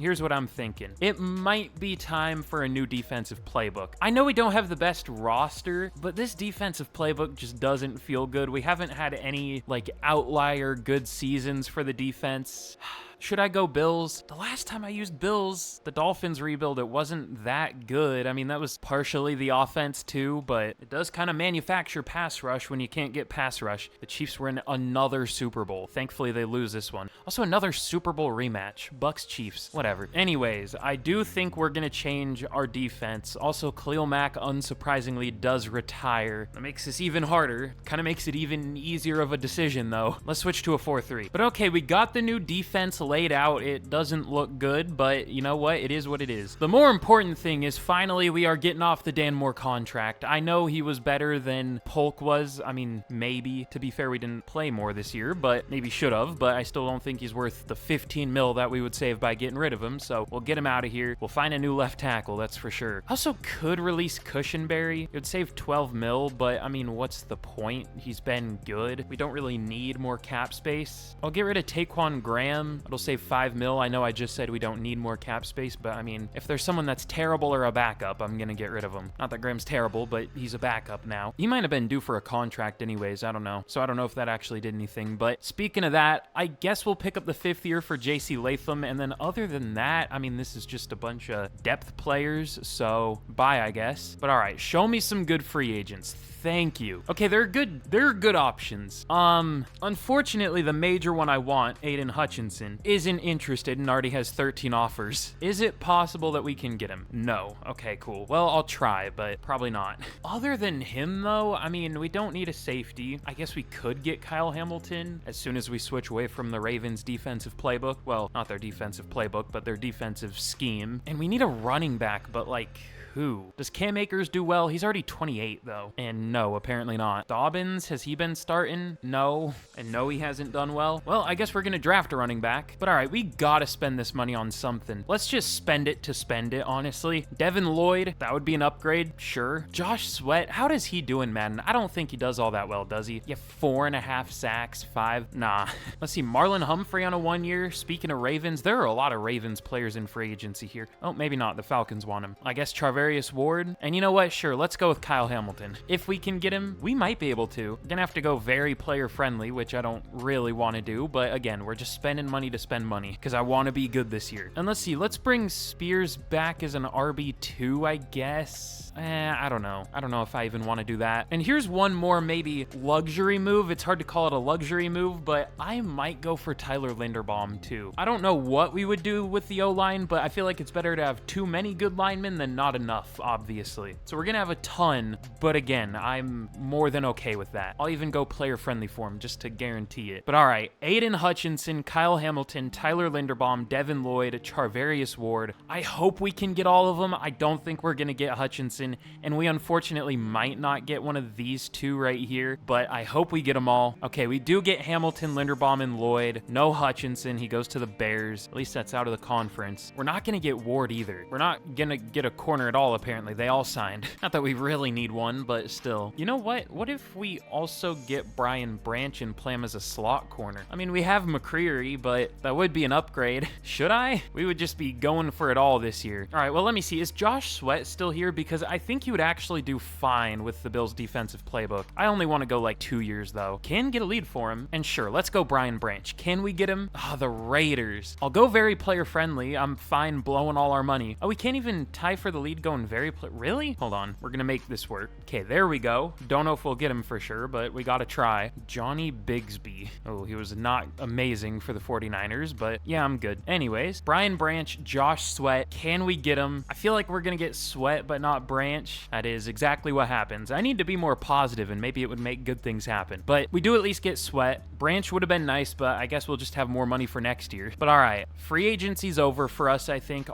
It might be time for a new defensive playbook. I know we don't have the best roster, but this defensive playbook just doesn't feel good. We haven't had any like outlier good seasons for the defense. Should I go Bills? The last time I used Bills, the Dolphins rebuild, it wasn't that good. I mean, that was partially the offense too, but it does kind of manufacture pass rush when you can't get pass rush. The Chiefs were in another Super Bowl. Thankfully, they lose this one. Also, another Super Bowl rematch. Bucks, Chiefs, whatever. Anyways, I do think we're going to change our defense. Also, Khalil Mack, unsurprisingly, does retire. That makes this even harder. Kind of makes it even easier of a decision, though. Let's switch to a 4-3. But okay, we got the new defense laid out. It doesn't look good, but you know what? It is what it is. The more important thing is finally we are getting off the Dan Moore contract. I know he was better than Polk was. I mean, maybe. To be fair, we didn't play more this year, but maybe should have, but I still don't think he's worth the 15 mil that we would save by getting rid of him, so we'll get him out of here. We'll find a new left tackle, that's for sure. Also could release Cushenberry. It would save 12 mil, but I mean, what's the point? He's been good. We don't really need more cap space. I'll get rid of Taquan Graham. It'll save 5 mil. I know I just said we don't need more cap space, but I mean, if there's someone that's terrible or a backup, I'm gonna get rid of him. Not that Graham's terrible, but he's a backup now. He might have been due for a contract anyways, I don't know. So I don't know if that actually did anything, but speaking of that, I guess we'll pick up the 5th year for JC Latham, and then other than that, I mean, this is just a bunch of depth players, so bye, I guess. But all right, show me some good free agents. Thank you. Okay, they're good options. Unfortunately, the major one I want, Aiden Hutchinson, isn't interested and already has 13 offers. Is it possible that we can get him? No. Okay, cool. Well, I'll try, but probably not. Other than him, though, I mean, we don't need a safety. I guess we could get Kyle Hamilton as soon as we switch away from the Ravens' defensive playbook. Well, not their defensive playbook, but their defensive scheme. And we need a running back, but like, who? Does Cam Akers do well? He's already 28, though. And no, apparently not. Dobbins, has he been starting? No. And no, he hasn't done well. Well, I guess we're going to draft a running back. But all right, we got to spend this money on something. Let's just spend it to spend it, honestly. Devin Lloyd, that would be an upgrade. Sure. Josh Sweat, how does he do in Madden? I don't think he does all that well, does he? Yeah, 4.5 sacks, 5. Nah. Let's see, Marlon Humphrey on a 1 year. Speaking of Ravens, there are a lot of Ravens players in free agency here. Oh, maybe not. The Falcons want him. I guess Charvarius Ward. And you know what? Sure, let's go with Kyle Hamilton. If we can get him, we might be able to. We're gonna have to go very player friendly, which I don't really want to do. But again, we're just spending money to spend money because I want to be good this year. And let's see, let's bring Spears back as an RB2, I guess. I don't know. I don't know if I even want to do that. And here's one more maybe luxury move. It's hard to call it a luxury move, but I might go for Tyler Linderbaum too. I don't know what we would do with the O-line, but I feel like it's better to have too many good linemen than not enough, obviously. So we're going to have a ton, but again, I'm more than okay with that. I'll even go player friendly for him just to guarantee it. But all right, Aiden Hutchinson, Kyle Hamilton, Tyler Linderbaum, Devin Lloyd, Charvarius Ward. I hope we can get all of them. I don't think we're going to get Hutchinson, and we unfortunately might not get one of these two right here, but I hope we get them all. Okay, we do get Hamilton, Linderbaum, and Lloyd. No Hutchinson. He goes to the Bears. At least that's out of the conference. We're not going to get Ward either. We're not going to get a corner at all, apparently. They all signed. Not that we really need one, but still. You know what? What if we also get Brian Branch and play him as a slot corner? I mean, we have McCreary, but that would be an upgrade. Should I? We would just be going for it all this year. All right, well, let me see. Is Josh Sweat still here? Because I think he would actually do fine with the Bills' defensive playbook. I only want to go like 2 years, though. Can get a lead for him. And sure, let's go Brian Branch. Can we get him? Ah, the Raiders. I'll go very player-friendly. I'm fine blowing all our money. Oh, we can't even tie for the lead going very really? Hold on. We're going to make this work. Okay, there we go. Don't know if we'll get him for sure, but we got to try. Johnny Bigsby. Oh, he was not amazing for the 49ers, but yeah, I'm good. Anyways, Brian Branch, Josh Sweat. Can we get him? I feel like we're going to get Sweat, but not Branch. That is exactly what happens. I need to be more positive, and maybe it would make good things happen. But we do at least get Sweat. Branch would have been nice, but I guess we'll just have more money for next year. But all right, free agency's over for us, I think.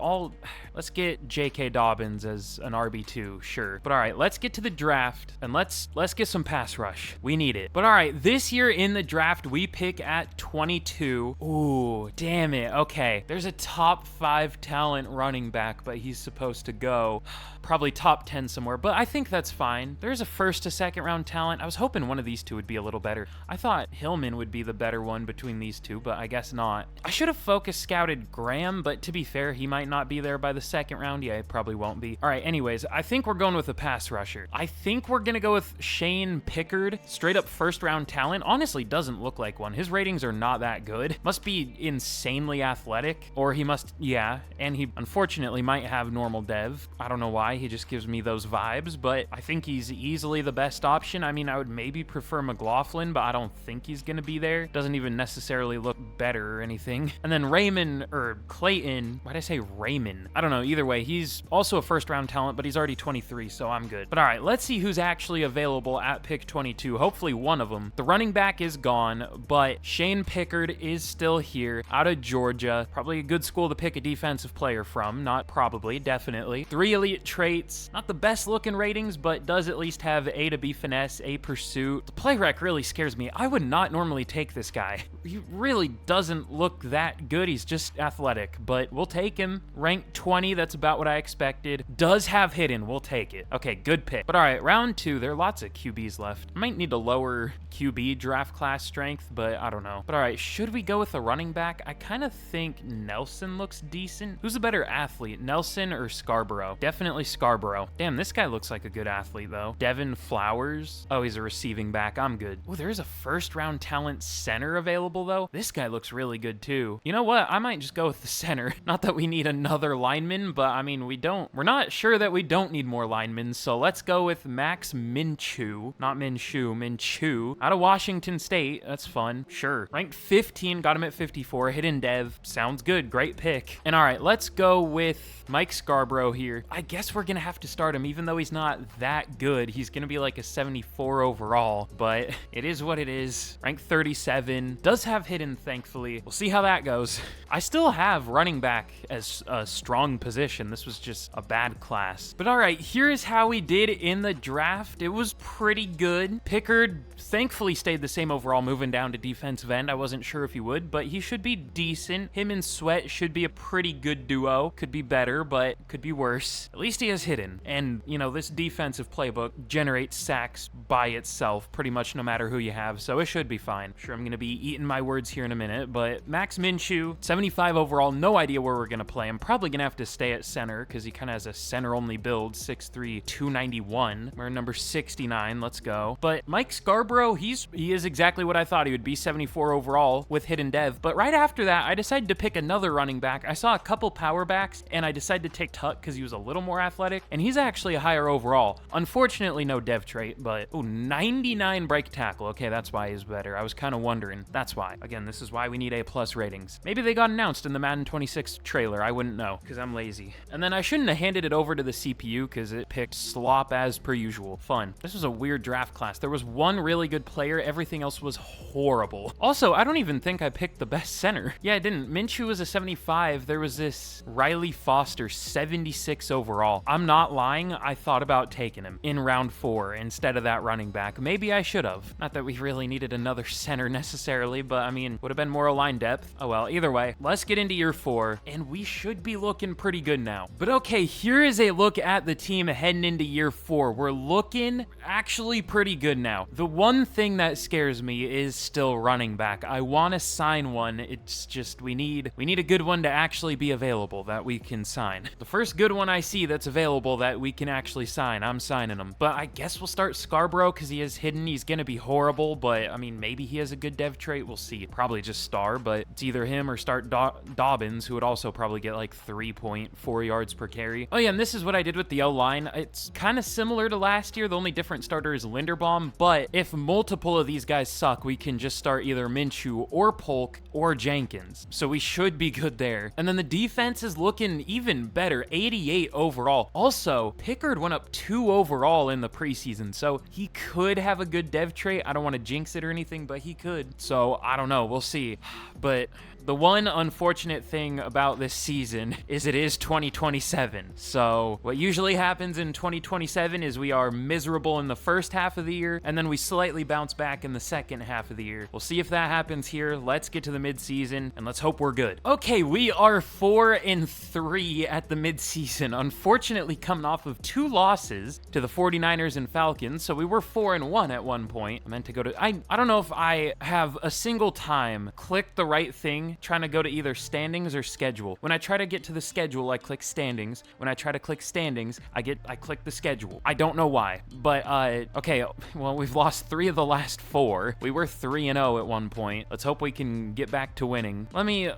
Let's get J.K. Dobbins as an RB2, sure. But all right, let's get to the draft, and let's get some pass rush. We need it. But all right, this year in the draft, we pick at 22. Ooh, damn it. Okay, there's a top 5 talent running back, but he's supposed to go probably top 10 somewhere, but I think that's fine. There's a first to second round talent. I was hoping one of these two would be a little better. I thought Hillman would be the better one between these two, but I guess not. I should have focus scouted Graham, but to be fair, he might not be there by the second round. Yeah, he probably won't be. All right, anyways, I think we're going with a pass rusher. I think we're gonna go with Shane Pickard, straight up first round talent. Honestly, doesn't look like one. His ratings are not that good. Must be insanely athletic, or he must, yeah, and he unfortunately might have normal dev. I don't know why. He just gives me those vibes, but I think he's easily the best option. I mean, I would maybe prefer McLaughlin, but I don't think he's gonna be there. Doesn't even necessarily look better or anything. And then Raymond, or Clayton, why'd I say Raymond? I don't know, either way, he's also a first round talent, but he's already 23, so I'm good. But all right, let's see who's actually available at pick 22. Hopefully one of them. The running back is gone, but Shane Pickard is still here, out of Georgia. Probably a good school to pick a defensive player from. Not probably, definitely. 3 elite traits. Not the best looking ratings, but does at least have A to B finesse, A pursuit. The play rec really scares me. I would not normally take this guy. He really doesn't look that good. He's just athletic, but we'll take him. Ranked 20, that's about what I expected. Does have hidden, we'll take it. Okay, good pick. But all right, round 2, there are lots of QBs left. I might need to lower QB draft class strength, but I don't know. But all right, should we go with a running back? I kind of think Nelson looks decent. Who's a better athlete, Nelson or Scarborough? Definitely Scarborough. Damn, this guy looks like a good athlete though. Devin Flowers. Oh, he's a receiving back. I'm good. Oh, there's a first round talent center available though. This guy looks really good too. You know what? I might just go with the center. Not that we need another lineman, but I mean, we're not sure that we don't need more linemen, so let's go with Max Minshew. Not Minshew, Minshew. Out of Washington State. That's fun. Sure. Ranked 15, got him at 54. Hidden dev. Sounds good. Great pick. And all right, let's go with Mike Scarborough here. I guess we're gonna have to start him, even though he's not that good. He's gonna be like a 74 overall, but it is what it is. Ranked 37. Does have hidden, thankfully. We'll see how that goes. I still have running back as a strong position. This was just a bad class. But all right, here's how we did in the draft. It was pretty good. Pickard thankfully stayed the same overall, moving down to defensive end. I wasn't sure if he would, but he should be decent. Him and Sweat should be a pretty good duo. Could be better, but could be worse. At least he has hidden. And, you know, this defensive playbook generates sacks by itself pretty much no matter who you have, so it should be fine. Sure, I'm going to be eating my words here in a minute, but Max Minshew, 75 overall, no idea where we're going to play him. Probably going to have to stay at center because he kind of has a center-only build, 6'3", 291. We're number 69. Let's go. But Mike Scarborough, he is exactly what I thought he would be, 74 overall with hidden dev. But right after that, I decided to pick another running back. I saw a couple power backs, and I decided to take Tuck because he was a little more athletic, and he's actually a higher overall. Unfortunately, no dev trait, but, oh, 99 break tackle. Okay, that's why he's better. I was kind of wondering. That's why. Again, this is why we need A+ ratings. Maybe they got announced in the Madden 26 trailer. I wouldn't know, because I'm lazy. And then I shouldn't have handed it over to the CPU, because it picked slop as per usual. Fun. This was a weird draft class. There was one really good player. Everything else was horrible. Also, I don't even think I picked the best center. Yeah, I didn't. Minshew was a 75. There was this Riley Foster, 76 overall. I'm not lying. I thought about taking him in round 4 instead of that running back. Maybe I should have. Not that we really needed another center necessarily, but I mean, would have been more line depth. Oh well, either way, let's get into year 4, and we should be looking pretty good now. But okay, here is a look at the team heading into year 4. We're looking actually pretty good now. The one thing that scares me is still running back. I want to sign one. It's just we need a good one to actually be available that we can sign. The first good one I see that's available that we can actually sign, I'm signing him. But I guess we'll start Scarborough because he is hidden. He's gonna be horrible, but I mean, maybe he has a good dev trait. We'll see. Probably just star, but it's either him or start Dobbins, who would also probably get like 3.4 yards per carry. Oh yeah, and this is what I did with the O-line. It's kind of similar to last year. The only different starter is Linderbaum, but if multiple of these guys suck, we can just start either Minshew or Polk or Jenkins. So we should be good there. And then the defense is looking even better, 88 overall. Also, Pickard went up 2 overall in the preseason, so he could have a good dev trait. I don't want to jinx it or anything, but he could. So I don't know, we'll see. But the one unfortunate thing about this season is it is 2027. So So what usually happens in 2027 is we are miserable in the first half of the year, and then we slightly bounce back in the second half of the year. We'll see if that happens here. Let's get to the midseason, and let's hope we're good. Okay, we are 4-3 at the midseason. Unfortunately, coming off of 2 losses to the 49ers and Falcons, so we were 4-1 at one point. I meant to go to, I don't know if I have a single time clicked the right thing trying to go to either standings or schedule. When I try to get to the schedule, I click standings. When I try to click standings, I click the schedule. I don't know why, but okay, well, we've lost 3 of the last 4. We were 3-0 at one point. Let's hope we can get back to winning. Let me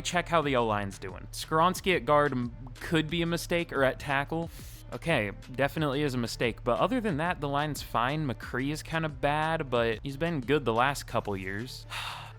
check how the O-line's doing. Skoronski at guard could be a mistake, or at tackle. Okay, definitely is a mistake, but other than that, the line's fine. McCree is kind of bad, but he's been good the last couple years.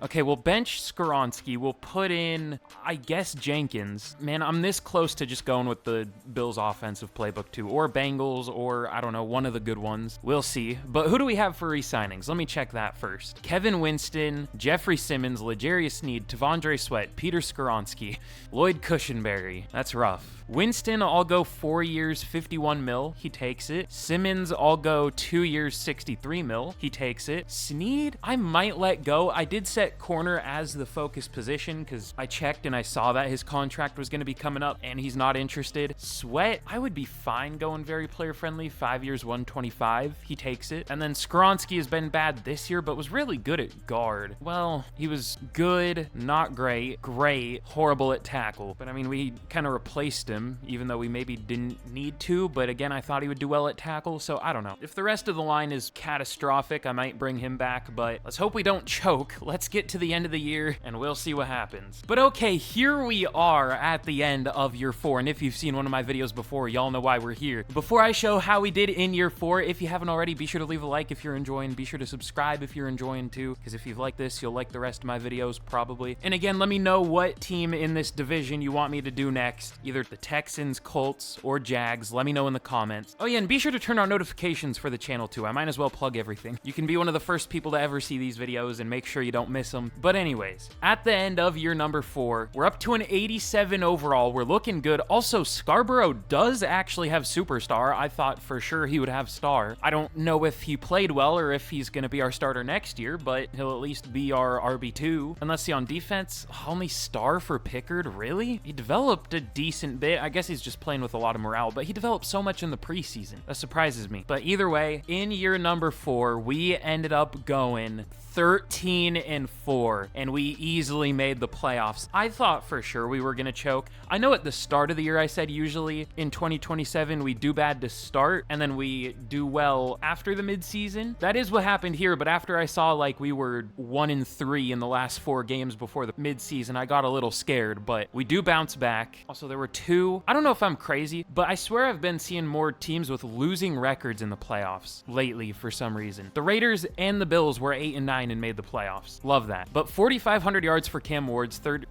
Okay, we'll bench Skoronski. We'll put in, I guess, Jenkins. Man, I'm this close to just going with the Bills offensive playbook too, or Bengals, or I don't know, one of the good ones. We'll see. But who do we have for re-signings? Let me check that first. Kevin Winston, Jeffrey Simmons, L'Jarius Sneed, Tavondre Sweat, Peter Skoronski, Lloyd Cushenberry. That's rough. Winston, I'll go 4 years, 51 mil. He takes it. Simmons, I'll go 2 years, 63 mil. He takes it. Sneed, I might let go. I did set corner as the focus position because I checked and I saw that his contract was going to be coming up and he's not interested. Sweat, I would be fine going very player friendly. 5 years, 125. He takes it. And then Skoronski has been bad this year, but was really good at guard. Well, he was good, not great, great, horrible at tackle. But I mean, we kind of replaced him, even though we maybe didn't need to. But again, I thought he would do well at tackle, so I don't know. If the rest of the line is catastrophic, I might bring him back, but let's hope we don't choke. Let's get to the end of the year and we'll see what happens. But okay, here we are at the end of year 4, and if you've seen one of my videos before, y'all know why we're here. Before I show how we did in year 4, if you haven't already, be sure to leave a like if you're enjoying. Be sure to subscribe if you're enjoying too, because if you've liked this, you'll like the rest of my videos probably. And again, let me know what team in this division you want me to do next, either the Texans, Colts, or Jags. Let me know in the comments. Oh yeah, and be sure to turn on notifications for the channel too. I might as well plug everything. You can be one of the first people to ever see these videos and make sure you don't miss them. But anyways, at the end of year number 4, we're up to an 87 overall. We're looking good. Also, Scarborough does actually have superstar. I thought for sure he would have star. I don't know if he played well or if he's going to be our starter next year, but he'll at least be our RB2. And let's see, on defense, only star for Pickard? Really? He developed a decent bit. I guess he's just playing with a lot of morale, but he developed so much in the preseason. That surprises me. But either way, in year number 4, we ended up going 13-4, and we easily made the playoffs. I thought for sure we were gonna choke. I know at the start of the year I said usually in 2027 we do bad to start and then we do well after the midseason. That is what happened here, but after I saw like we were 1-3 in the last 4 games before the midseason, I got a little scared, but we do bounce back. Also, there were 2, I don't know if I'm crazy, but I swear I've been seeing more teams with losing records in the playoffs lately for some reason. The Raiders and the Bills were 8-9 and made the playoffs. Love that. But 4,500 yards for Cam Ward, 30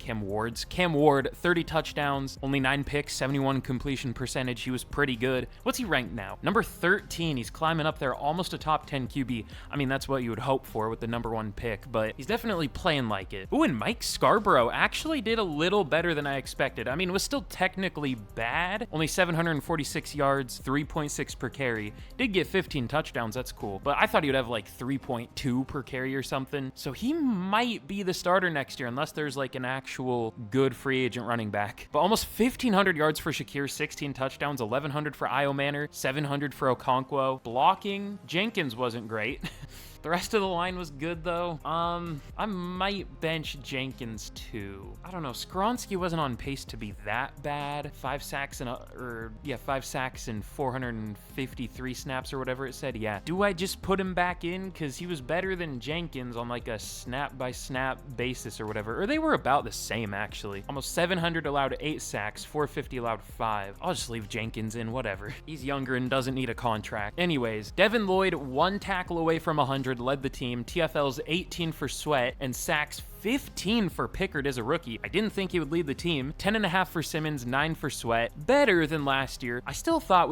touchdowns, only 9 picks, 71 completion percentage. He was pretty good. What's he ranked now? Number 13. He's climbing up there, almost a top 10 QB. I mean, that's what you would hope for with the number 1 pick, but he's definitely playing like it. Ooh, and Mike Scarborough actually did a little better than I expected. I mean, it was still technically bad. Only 746 yards, 3.6 per carry. Did get 15 touchdowns. That's cool. But I thought he would have like 3.2 per carry or something. So he might be the starter next year unless there's like an actual good free agent running back. But almost 1,500 yards for Shakir, 16 touchdowns, 1,100 for Io Manor, 700 for Okonkwo. Blocking, Jenkins wasn't great. The rest of the line was good, though. I might bench Jenkins, too. I don't know. Skoronski wasn't on pace to be that bad. 5 sacks and 453 snaps or whatever it said. Yeah. Do I just put him back in? Because he was better than Jenkins on like a snap-by-snap basis or whatever. Or they were about the same, actually. Almost 700 allowed 8 sacks, 450 allowed 5. I'll just leave Jenkins in, whatever. He's younger and doesn't need a contract. Anyways, Devin Lloyd, 1 tackle away from 100, led the team. TFL's 18 for Sweat, and sacks 15 for Pickard as a rookie. I didn't think he would lead the team. 10.5 for Simmons, 9 for Sweat. Better than last year. I still thought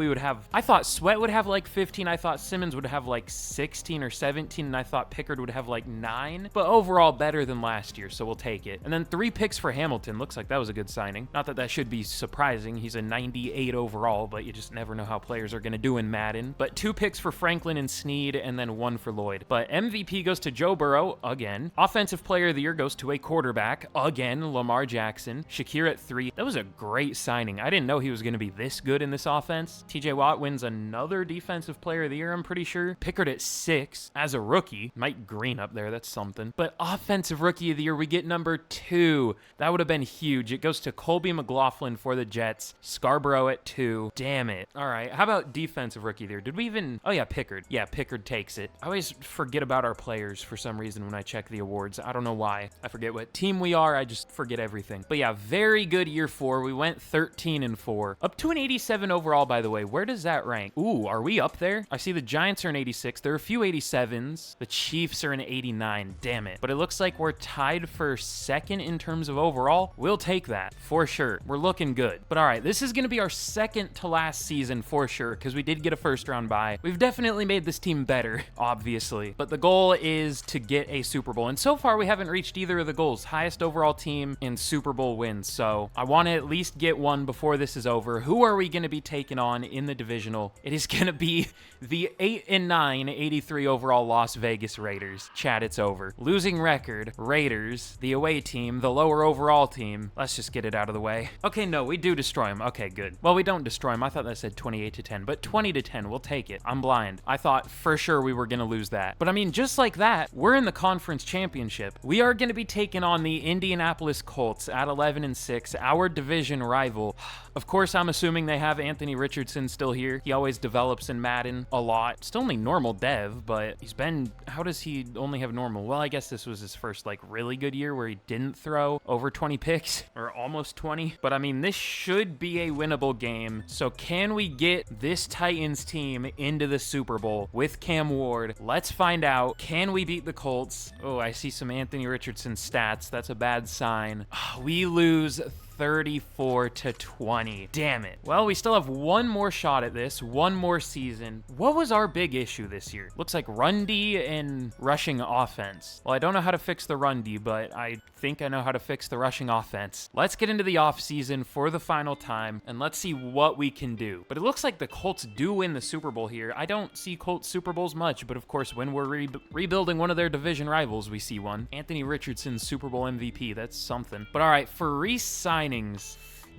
I thought Sweat would have like 15. I thought Simmons would have like 16 or 17, and I thought Pickard would have like 9. But overall, better than last year, so we'll take it. And then 3 picks for Hamilton. Looks like that was a good signing. Not that that should be surprising. He's a 98 overall, but you just never know how players are going to do in Madden. But 2 picks for Franklin and Snead, and then 1 for Lloyd. But MVP goes to Joe Burrow, again. Offensive Player of the Year goes to a quarterback, again, Lamar Jackson. Shakir at 3. That was a great signing. I didn't know he was going to be this good in this offense. TJ Watt wins another Defensive Player of the Year, I'm pretty sure. Pickard at 6 as a rookie. Mike Green up there, that's something. But Offensive Rookie of the Year, we get number 2. That would have been huge. It goes to Colby McLaughlin for the Jets. Scarborough at 2. Damn it. All right, how about Defensive Rookie of the Year? Did we even... Oh yeah, Pickard. Yeah, Pickard takes it. I always forget about our players for some reason when I check the awards. I don't know why. I forget what team we are. I just forget everything. But yeah, very good year 4. We went 13-4. Up to an 87 overall, by the way. Where does that rank? Ooh, are we up there? I see the Giants are an 86. There are a few 87s. The Chiefs are an 89. Damn it. But it looks like we're tied for second in terms of overall. We'll take that for sure. We're looking good. But all right, this is going to be our second to last season for sure, because we did get a first round bye. We've definitely made this team better, obviously. But the goal is to get a Super Bowl. And so far, we haven't reached either of the goals. Highest overall team in Super Bowl wins. So I want to at least get one before this is over. Who are we going to be taking on in the divisional? It is going to be the 8-9, 83 overall Las Vegas Raiders. Chat, it's over. Losing record, Raiders, the away team, the lower overall team. Let's just get it out of the way. Okay, no, we do destroy them. Okay, good. Well, we don't destroy them. I thought that said 28-10, but 20-10, we'll take it. I'm blind. I thought for sure we were going to lose that. But I mean, just like that, we're in the conference championship. We are going to be taking on the Indianapolis Colts at 11-6, our division rival. Of course, I'm assuming they have Anthony Richardson still here. He always develops in Madden a lot. Still only normal dev, but he's been... How does he only have normal? Well, I guess this was his first, like, really good year where he didn't throw over 20 picks, or almost 20. But I mean, this should be a winnable game. So can we get this Titans team into the Super Bowl with Cam Ward? Let's find out. Can we beat the Colts? Oh, I see some Anthony Richardson stats. That's a bad sign. We lose 34-20. Damn it. Well, we still have one more shot at this, one more season. What was our big issue this year? Looks like run D and rushing offense. Well, I don't know how to fix the run D, but I think I know how to fix the rushing offense. Let's get into the offseason for the final time, and let's see what we can do. But it looks like the Colts do win the Super Bowl here. I don't see Colts Super Bowls much, but of course, when we're rebuilding one of their division rivals, we see one. Anthony Richardson, Super Bowl MVP. That's something. But all right, for re-signings,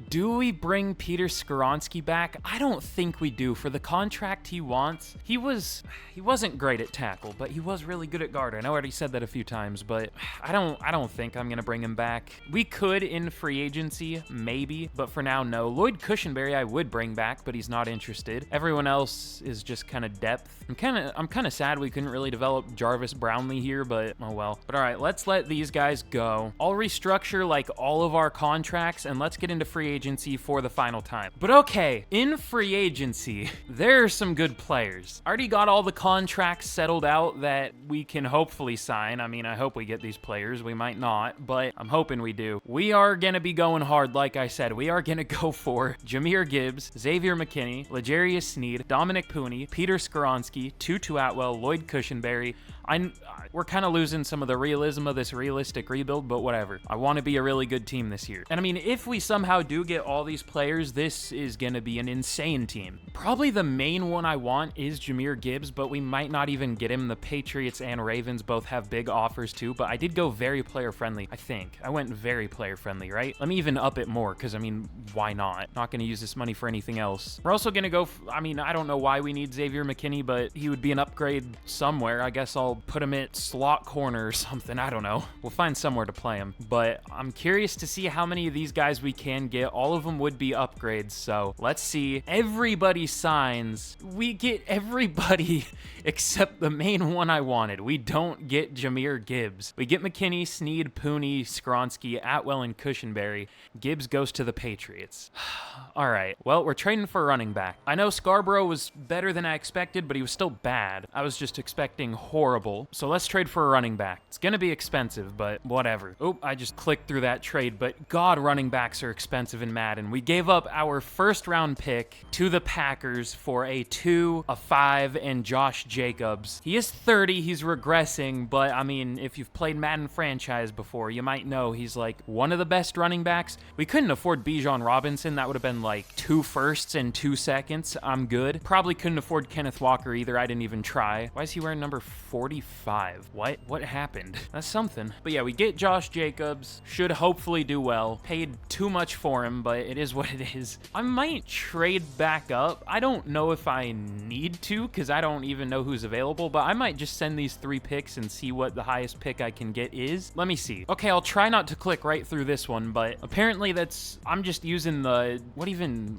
do we bring Peter Skoronski back? I don't think we do. For the contract he wants, he wasn't great at tackle, but he was really good at guard. I know I already said that a few times, but I don't think I'm gonna bring him back. We could in free agency, maybe, but for now, no. Lloyd Cushenberry I would bring back, but he's not interested. Everyone else is just kind of depth. I'm kind of sad we couldn't really develop Jarvis Brownlee here, but oh well. But all right, let's let these guys go. I'll restructure like all of our contracts, and let's get into free agency for the final time. But okay, in free agency, there are some good players. Already got all the contracts settled out that we can hopefully sign. I mean, I hope we get these players. We might not, but I'm hoping we do. We are going to be going hard, like I said. We are going to go for Jahmyr Gibbs, Xavier McKinney, L'Jarius Sneed, Dominic Pooney, Peter Skoronski, Tutu Atwell, Lloyd Cushenberry. We're kind of losing some of the realism of this realistic rebuild, but whatever. I want to be a really good team this year. And I mean, if we somehow do get all these players, this is going to be an insane team. Probably the main one I want is Jahmyr Gibbs, but we might not even get him. The Patriots and Ravens both have big offers too, but I did go very player friendly, I think. I went very player friendly, right? Let me even up it more, because I mean, why not? Not going to use this money for anything else. We're also going to go, I mean, I don't know why we need Xavier McKinney, but he would be an upgrade somewhere. I guess I'll put him at slot corner or something. I don't know. We'll find somewhere to play him. But I'm curious to see how many of these guys we can get. it. All of them would be upgrades, so let's see. Everybody signs. We get everybody except the main one I wanted. We don't get Jahmyr Gibbs. We get McKinney, Snead, Pooney, Skronsky, Atwell, and Cushenberry. Gibbs goes to the Patriots. All right, well, we're trading for a running back. I know Scarborough was better than I expected, but he was still bad. I was just expecting horrible. So let's trade for a running back. It's gonna be expensive, but whatever. Oh, I just clicked through that trade, but God, running backs are expensive in Madden. We gave up our first round pick to the Packers for a 2, a 5, and Josh Jacobs. He is 30, he's regressing, but I mean, if you've played Madden franchise before, you might know he's like one of the best running backs. We couldn't afford Bijan Robinson. That would have been like 2 firsts and 2 seconds. I'm good. Probably couldn't afford Kenneth Walker either. I didn't even try. Why is he wearing number 45? What happened? That's something. But yeah, we get Josh Jacobs. Should hopefully do well. Paid too much for him, but it is what it is. I might trade back up. I don't know if I need to because I don't even know who's available, but I might just send these 3 picks and see what the highest pick I can get is. Let me see. Okay, I'll try not to click right through this one, but apparently I'm just using the,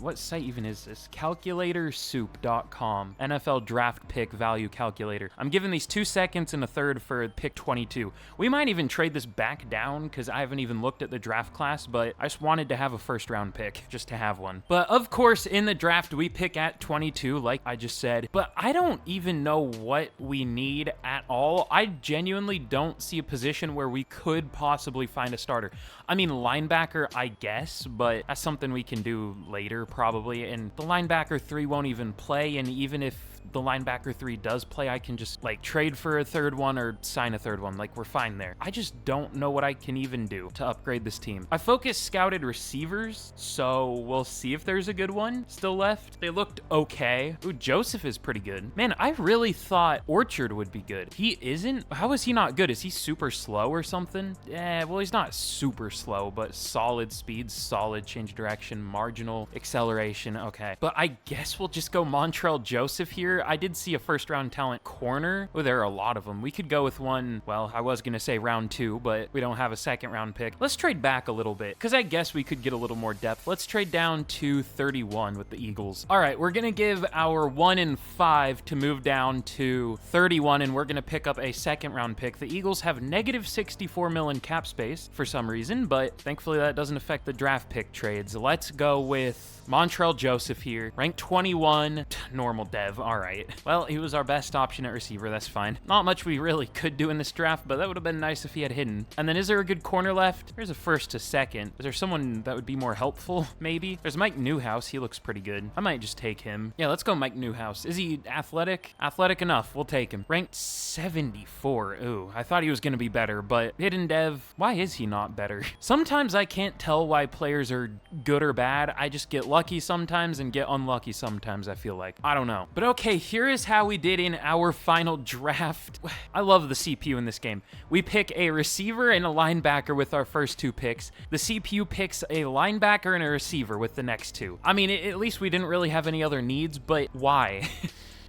what site even is this? Calculatorsoup.com. NFL draft pick value calculator. I'm giving these 2 seconds and a third for pick 22. We might even trade this back down because I haven't even looked at the draft class, but I just wanted to have a first round pick just to have one. But of course, in the draft, we pick at 22, like I just said, but I don't even know what we need at all. I genuinely don't see a position where we could possibly find a starter. I mean, linebacker, I guess, but that's something we can do later probably, and the linebacker 3 won't even play, and even if the linebacker 3 does play, I can just like trade for a third one or sign a third one. Like, we're fine there. I just don't know what I can even do to upgrade this team. I focused scouted receivers, so we'll see if there's a good one still left. They looked okay. Ooh, Joseph is pretty good. Man, I really thought Orchard would be good. He isn't? How is he not good? Is he super slow or something? Well, he's not super slow, but solid speed, solid change of direction, marginal acceleration. Okay, but I guess we'll just go Montrell Joseph here. I did see a first round talent corner. Oh, there are a lot of them. We could go with one. Well, I was going to say round 2, but we don't have a second round pick. Let's trade back a little bit because I guess we could get a little more depth. Let's trade down to 31 with the Eagles. All right, we're going to give our 1 and 5 to move down to 31, and we're going to pick up a second round pick. The Eagles have negative 64 mil in cap space for some reason, but thankfully that doesn't affect the draft pick trades. Let's go with Montrell Joseph here, ranked 21, normal dev. All right. Well, he was our best option at receiver. That's fine. Not much we really could do in this draft, but that would have been nice if he had hidden. And then is there a good corner left? There's a first to second. Is there someone that would be more helpful? Maybe. There's Mike Newhouse. He looks pretty good. I might just take him. Yeah, let's go Mike Newhouse. Is he athletic? Athletic enough. We'll take him. Ranked 74. Ooh, I thought he was going to be better, but hidden dev, why is he not better? Sometimes I can't tell why players are good or bad. I just get lucky sometimes and get unlucky sometimes, I feel like. I don't know. But okay, here is how we did in our final draft. I love the CPU in this game. We pick a receiver and a linebacker with our first 2 picks. The CPU picks a linebacker and a receiver with the next 2. I mean, at least we didn't really have any other needs, but why?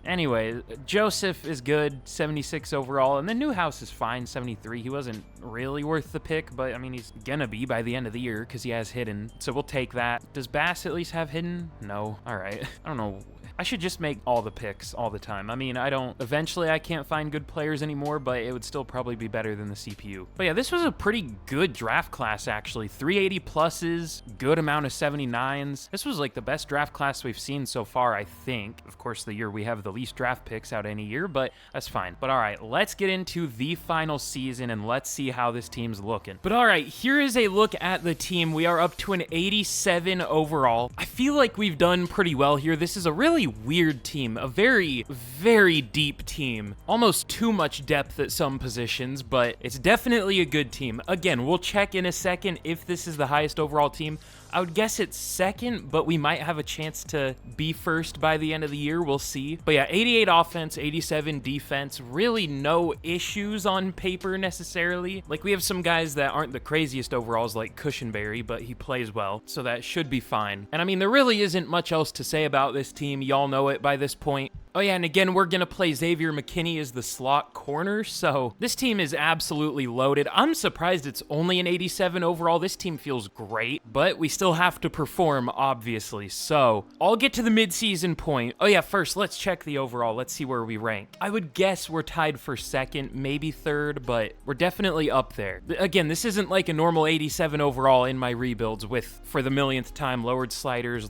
Anyway, Joseph is good, 76 overall, and then Newhouse is fine, 73. He wasn't really worth the pick, but I mean, he's gonna be by the end of the year because he has hidden, so we'll take that. Does Bass at least have hidden? No. All right. I don't know. I should just make all the picks all the time. I mean, eventually I can't find good players anymore, but it would still probably be better than the CPU. But yeah, this was a pretty good draft class, actually. 380 pluses, good amount of 79s. This was like the best draft class we've seen so far, I think. Of course, the year we have the least draft picks out any year, but that's fine. But all right, let's get into the final season and let's see how this team's looking. But all right, here is a look at the team. We are up to an 87 overall. I feel like we've done pretty well here. This is a really weird team, a very, very deep team. Almost too much depth at some positions, but it's definitely a good team. Again, we'll check in a second if this is the highest overall team. I would guess it's second, but we might have a chance to be first by the end of the year. We'll see. But yeah, 88 offense, 87 defense. Really no issues on paper necessarily. Like, we have some guys that aren't the craziest overalls like Cushenberry, but he plays well, so that should be fine. And I mean, there really isn't much else to say about this team. Y'all know it by this point. Oh yeah, and again, we're gonna play Xavier McKinney as the slot corner, so this team is absolutely loaded. I'm surprised it's only an 87 overall. This team feels great, but we still have to perform, obviously. So I'll get to the midseason point. Oh yeah, first, let's check the overall. Let's see where we rank. I would guess we're tied for second, maybe third, but we're definitely up there. Again, this isn't like a normal 87 overall in my rebuilds with, for the millionth time, lowered sliders,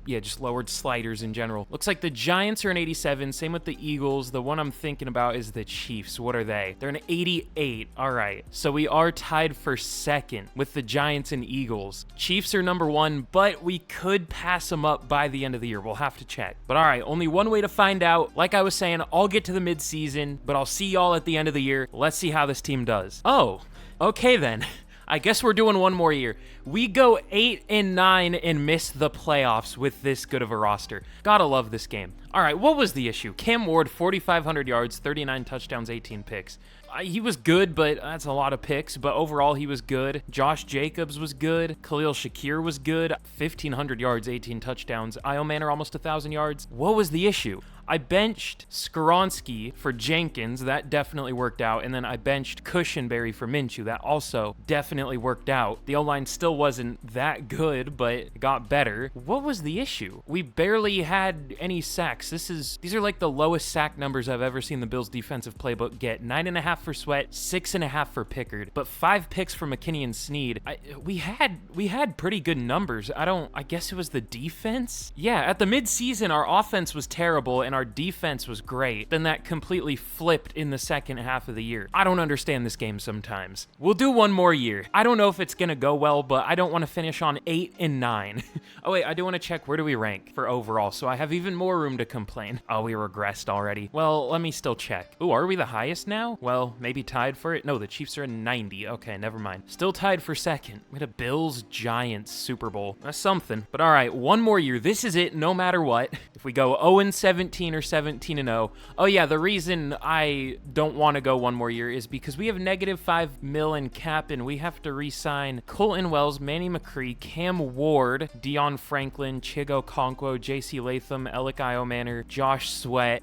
just lowered sliders in general. Looks like the Giants are an 87, same with the Eagles. The one I'm thinking about is the Chiefs. What are they? They're an 88. All right, so we are tied for second with the Giants and Eagles. Chiefs are number one, but we could pass them up by the end of the year. We'll have to check. But all right, only one way to find out. Like I was saying, I'll get to the midseason, but I'll see y'all at the end of the year. Let's see how this team does. Oh, okay then. I guess we're doing one more year. We go 8-9 and miss the playoffs with this good of a roster. Gotta love this game. All right, what was the issue? Cam Ward, 4,500 yards, 39 touchdowns, 18 picks. He was good, but that's a lot of picks. But overall, he was good. Josh Jacobs was good. Khalil Shakir was good. 1,500 yards, 18 touchdowns. Io Manor, almost 1,000 yards. What was the issue? I benched Skoronski for Jenkins. That definitely worked out. And then I benched Cushenberry for Minshew. That also definitely worked out. The O-line still wasn't that good, but it got better. What was the issue? We barely had any sacks. These are like the lowest sack numbers I've ever seen the Bills defensive playbook get. 9.5 for Sweat, 6.5 for Pickard, but 5 picks for McKinney and Snead. We had pretty good numbers. I guess it was the defense? Yeah, at the midseason, our offense was terrible and our defense was great. Then that completely flipped in the second half of the year. I don't understand this game sometimes. We'll do one more year. I don't know if it's gonna go well, but I don't want to finish on 8-9. Oh wait, I do want to check where do we rank for overall, so I have even more room to complain. Oh, we regressed already. Well, let me still check. Ooh, are we the highest now? Well, maybe tied for it. No, the Chiefs are in 90. Okay, never mind. Still tied for second. We had a Bills-Giants Super Bowl. That's something. But all right, one more year. This is it, no matter what. If we go 0-17 or 17-0. Oh yeah, the reason I don't want to go one more year is because we have -5 mil in cap and we have to re-sign Colton Wells, Manny McCree, Cam Ward, Deion Franklin, Chigo Okonkwo, JC Latham, Alec Io Manor, Josh Sweat.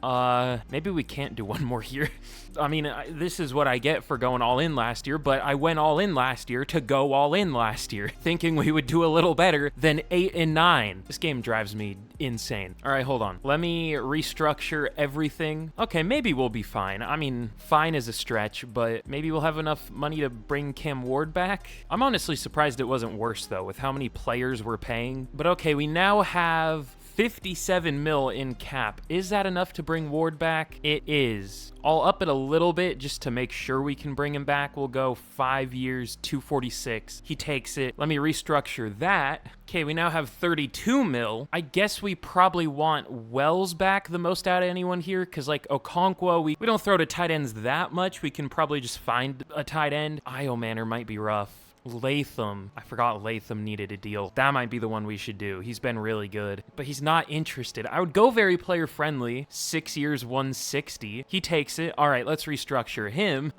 Maybe we can't do one more year. I mean, this is what I get for going all in last year, but I went all in last year to go all in last year, thinking we would do a little better than 8-9. This game drives me insane. All right, hold on. Let me restructure everything. Okay, maybe we'll be fine. I mean, fine is a stretch, but maybe we'll have enough money to bring Cam Ward back. I'm honestly surprised it wasn't worse, though, with how many players we're paying. But okay, we now have 57 mil in cap. Is that enough to bring Ward back? It is. I'll up it a little bit just to make sure we can bring him back. We'll go 5 years, 246. He takes it. Let me restructure that. Okay, we now have 32 mil. I guess we probably want Wells back the most out of anyone here, because like Okonkwo, we don't throw to tight ends that much. We can probably just find a tight end. Io Manor might be rough. Latham. I forgot Latham needed a deal. That might be the one we should do. He's been really good, but he's not interested. I would go very player friendly. 6 years, 160. He takes it. All right, let's restructure him.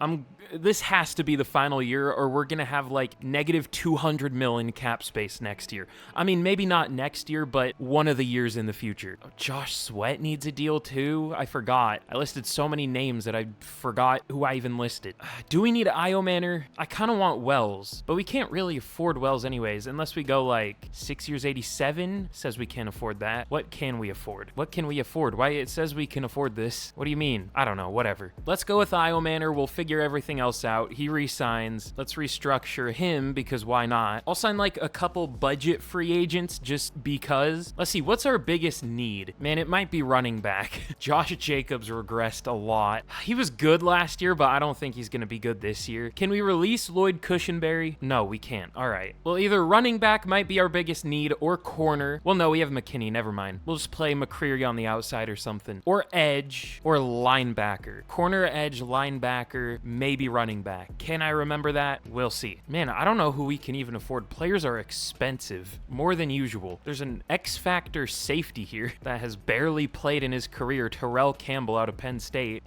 This has to be the final year or we're going to have like -200 mil in cap space next year. I mean, maybe not next year, but one of the years in the future. Oh, Josh Sweat needs a deal too. I forgot. I listed so many names that I forgot who I even listed. Do we need Io Manor? I kind of want Wells, but we can't really afford Wells anyways, unless we go like 6 years, 87. Says we can't afford that. What can we afford? What can we afford? Why it says we can afford this? What do you mean? I don't know, whatever. Let's go with Io Manor. We'll figure everything else out. He resigns. Let's restructure him because why not? I'll sign like a couple budget free agents just because. Let's see, what's our biggest need? Man, it might be running back. Josh Jacobs regressed a lot. He was good last year, but I don't think he's going to be good this year. Can we release Lloyd Cushenberry? No, we can't. All right. Well, either running back might be our biggest need or corner. Well, no, we have McKinney. Never mind. We'll just play McCreary on the outside or something. Or edge or linebacker. Corner, edge, linebacker, maybe running back. Can I remember that? We'll see. Man, I don't know who we can even afford. Players are expensive. More than usual. There's an X-Factor safety here that has barely played in his career. Terrell Campbell out of Penn State.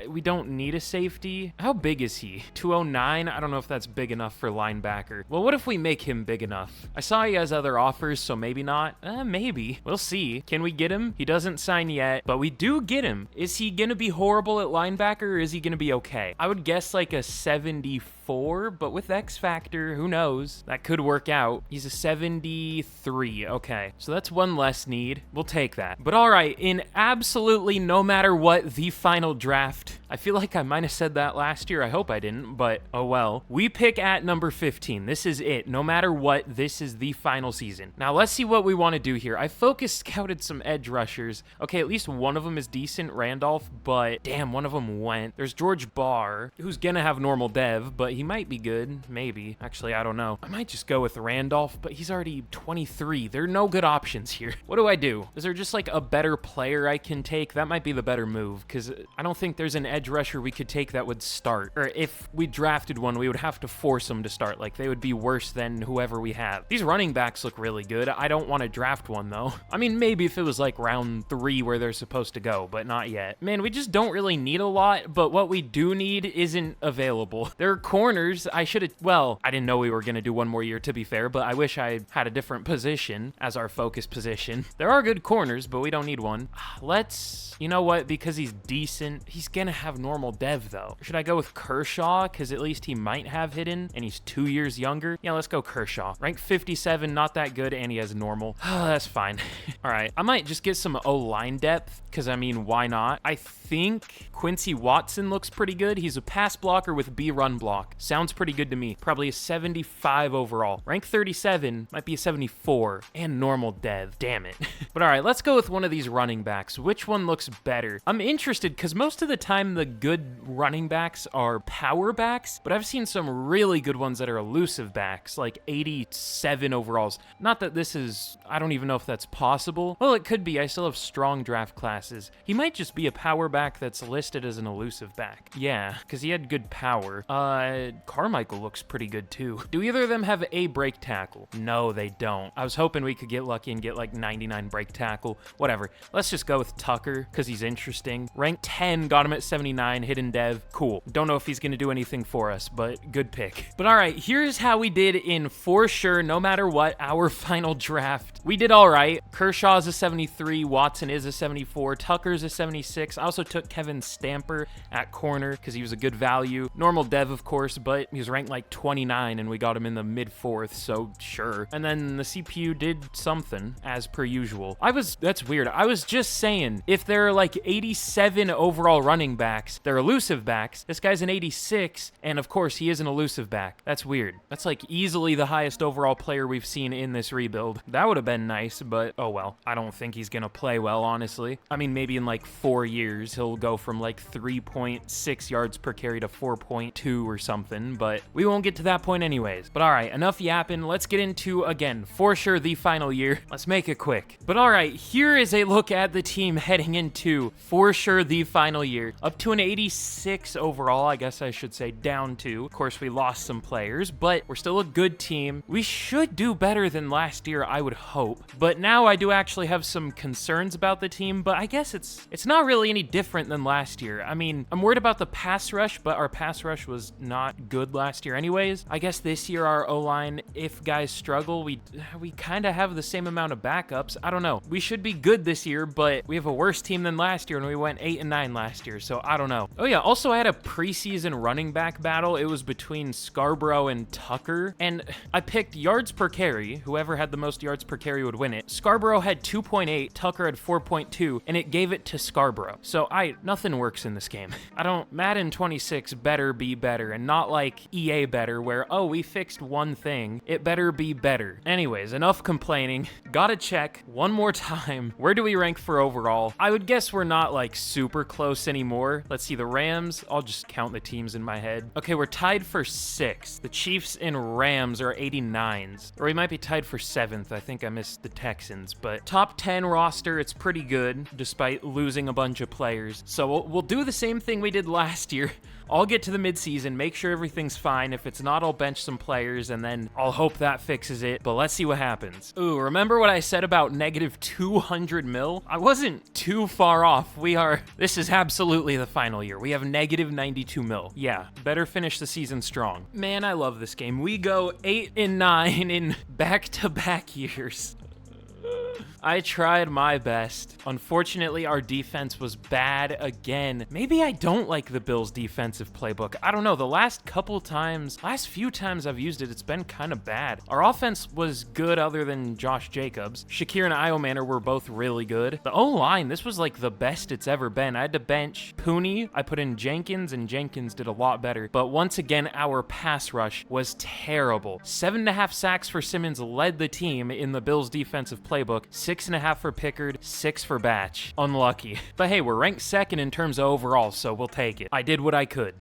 We don't need a safety. How big is he? 209? I don't know if that's big enough for linebacker. Well, what if we make him big enough? I saw he has other offers, so maybe not. Maybe. We'll see. Can we get him? He doesn't sign yet, but we do get him. Is he gonna be horrible at linebacker, or is he gonna be okay? I would guess like a 74, but with X Factor, who knows? That could work out. He's a 73. Okay, so that's one less need. We'll take that. But all right, in absolutely no matter what the final draft, I feel like I might have said that last year. I hope I didn't, but oh well. We pick at number 15. This is it. No matter what, this is the final season. Now let's see what we want to do here. I focus scouted some edge rushers. Okay, at least one of them is decent, Randolph, but damn, one of them went. There's George Barr, who's gonna have normal dev, but he might be good. Maybe. Actually, I don't know. I might just go with Randolph, but he's already 23. There are no good options here. What do I do? Is there just like a better player I can take? That might be the better move, because I don't think there's an edge rusher we could take that would start. Or if we drafted one, we would have to force them to start. Like, they would be worse than whoever we have. These running backs look really good. I don't want to draft one, though. I mean, maybe if it was like round 3 where they're supposed to go, but not yet. Man, we just don't really need a lot, but what we do need isn't available. There are corners. I should have, well, I didn't know we were going to do one more year, to be fair, but I wish I had a different position as our focus position. There are good corners, but we don't need one. Let's, you know what, because he's decent, he's going to have normal dev, though. Should I go with Kershaw? Because at least he might have hidden, and he's 2 years younger. Yeah, let's go Kershaw. Rank 57, not that good, and he has normal. That's fine. All right, I might just get some O-line depth, because, I mean, why not? I think Quincy Watson looks pretty good. He's a pass blocker with B run block. Sounds pretty good to me. Probably a 75 overall. Rank 37, might be a 74, and normal dev. Damn it. But all right, let's go with one of these running backs. Which one looks better? I'm interested, because most of the time the good running backs are power backs, but I've seen some really good ones that are elusive backs, like 87 overalls. Not that this is, I don't even know if that's possible. Well, it could be. I still have strong draft classes. He might just be a power back that's listed as an elusive back. Yeah, because he had good power. Carmichael looks pretty good too. Do either of them have a break tackle? No, they don't. I was hoping we could get lucky and get like 99 break tackle. Whatever. Let's just go with Tucker because he's interesting. Rank 10, got him at 79, hidden dev. Cool. Don't know if he's going to do anything for us, but good pick. But all right, here's how we did in for sure, no matter what, our final draft. We did all right. Kershaw's a 73, Watson is a 74, Tucker's a 76. I also took Kevin Stamper at corner because he was a good value. Normal dev, of course, but he was ranked like 29 and we got him in the mid-4th, so sure. And then the CPU did something, as per usual. That's weird. I was just saying, if there are like 87 overall running backs, they're elusive backs. This guy's an 86, and of course, he is an elusive back. That's weird. That's like easily the highest overall player we've seen in this rebuild. That would have been nice, but oh well. I don't think he's gonna play well, honestly. I mean, maybe in like 4 years, he'll go from like 3.6 yards per carry to 4.2 or something, but we won't get to that point anyways. But all right, enough yapping. Let's get into, again, for sure the final year. Let's make it quick. But all right, here is a look at the team heading into, for sure, the final year. Up to an 86 overall, I guess I should say, down to. Of course, we lost some players, but we're still a good team. We should do better than last year, I would hope. But now I do actually have some concerns about the team, but I guess it's not really any different than last year. I mean, I'm worried about the pass rush, but our pass rush was not good last year anyways. I guess this year our O-line, if guys struggle, we kind of have the same amount of backups. I don't know. We should be good this year, but we have a worse team than last year, and we went 8-9 last year, so I don't know. Oh yeah, also I had a preseason running back battle. It was between Scarborough and Tucker, and I picked yards per carry. Whoever had the most yards per carry would win it. Scarborough had 2.8, Tucker had 4.2, and it gave it to Scarborough. So nothing works in this game. Madden 26 better be better, and not like EA better, where, oh, we fixed one thing. It better be better. Anyways, enough complaining. Gotta check one more time. Where do we rank for overall? I would guess we're not like super close anymore. Let's see, the Rams, I'll just count the teams in my head. Okay, we're tied for 6th. The Chiefs and Rams are 89s. Or we might be tied for 7th. I think I missed the Texans, but top 10 roster, it's pretty good, despite losing a bunch of players. So we'll do the same thing we did last year. I'll get to the midseason, make sure everything's fine. If it's not, I'll bench some players, and then I'll hope that fixes it. But let's see what happens. Ooh, remember what I said about negative 200 mil? I wasn't too far off. This is absolutely the final year. We have negative 92 mil. Yeah, better finish the season strong. Man, I love this game. We go 8-9 in back-to-back years. I tried my best. Unfortunately, our defense was bad again. Maybe I don't like the Bills' defensive playbook. I don't know. The last few times I've used it, it's been kind of bad. Our offense was good other than Josh Jacobs. Shakir and Iomanner were both really good. The O-line, this was like the best it's ever been. I had to bench Pooney. I put in Jenkins, and Jenkins did a lot better. But once again, our pass rush was terrible. 7.5 sacks for Simmons led the team in the Bills' defensive playbook. 6.5 for Pickard, 6 for Batch. Unlucky. But hey, we're ranked second in terms of overall, so we'll take it. I did what I could.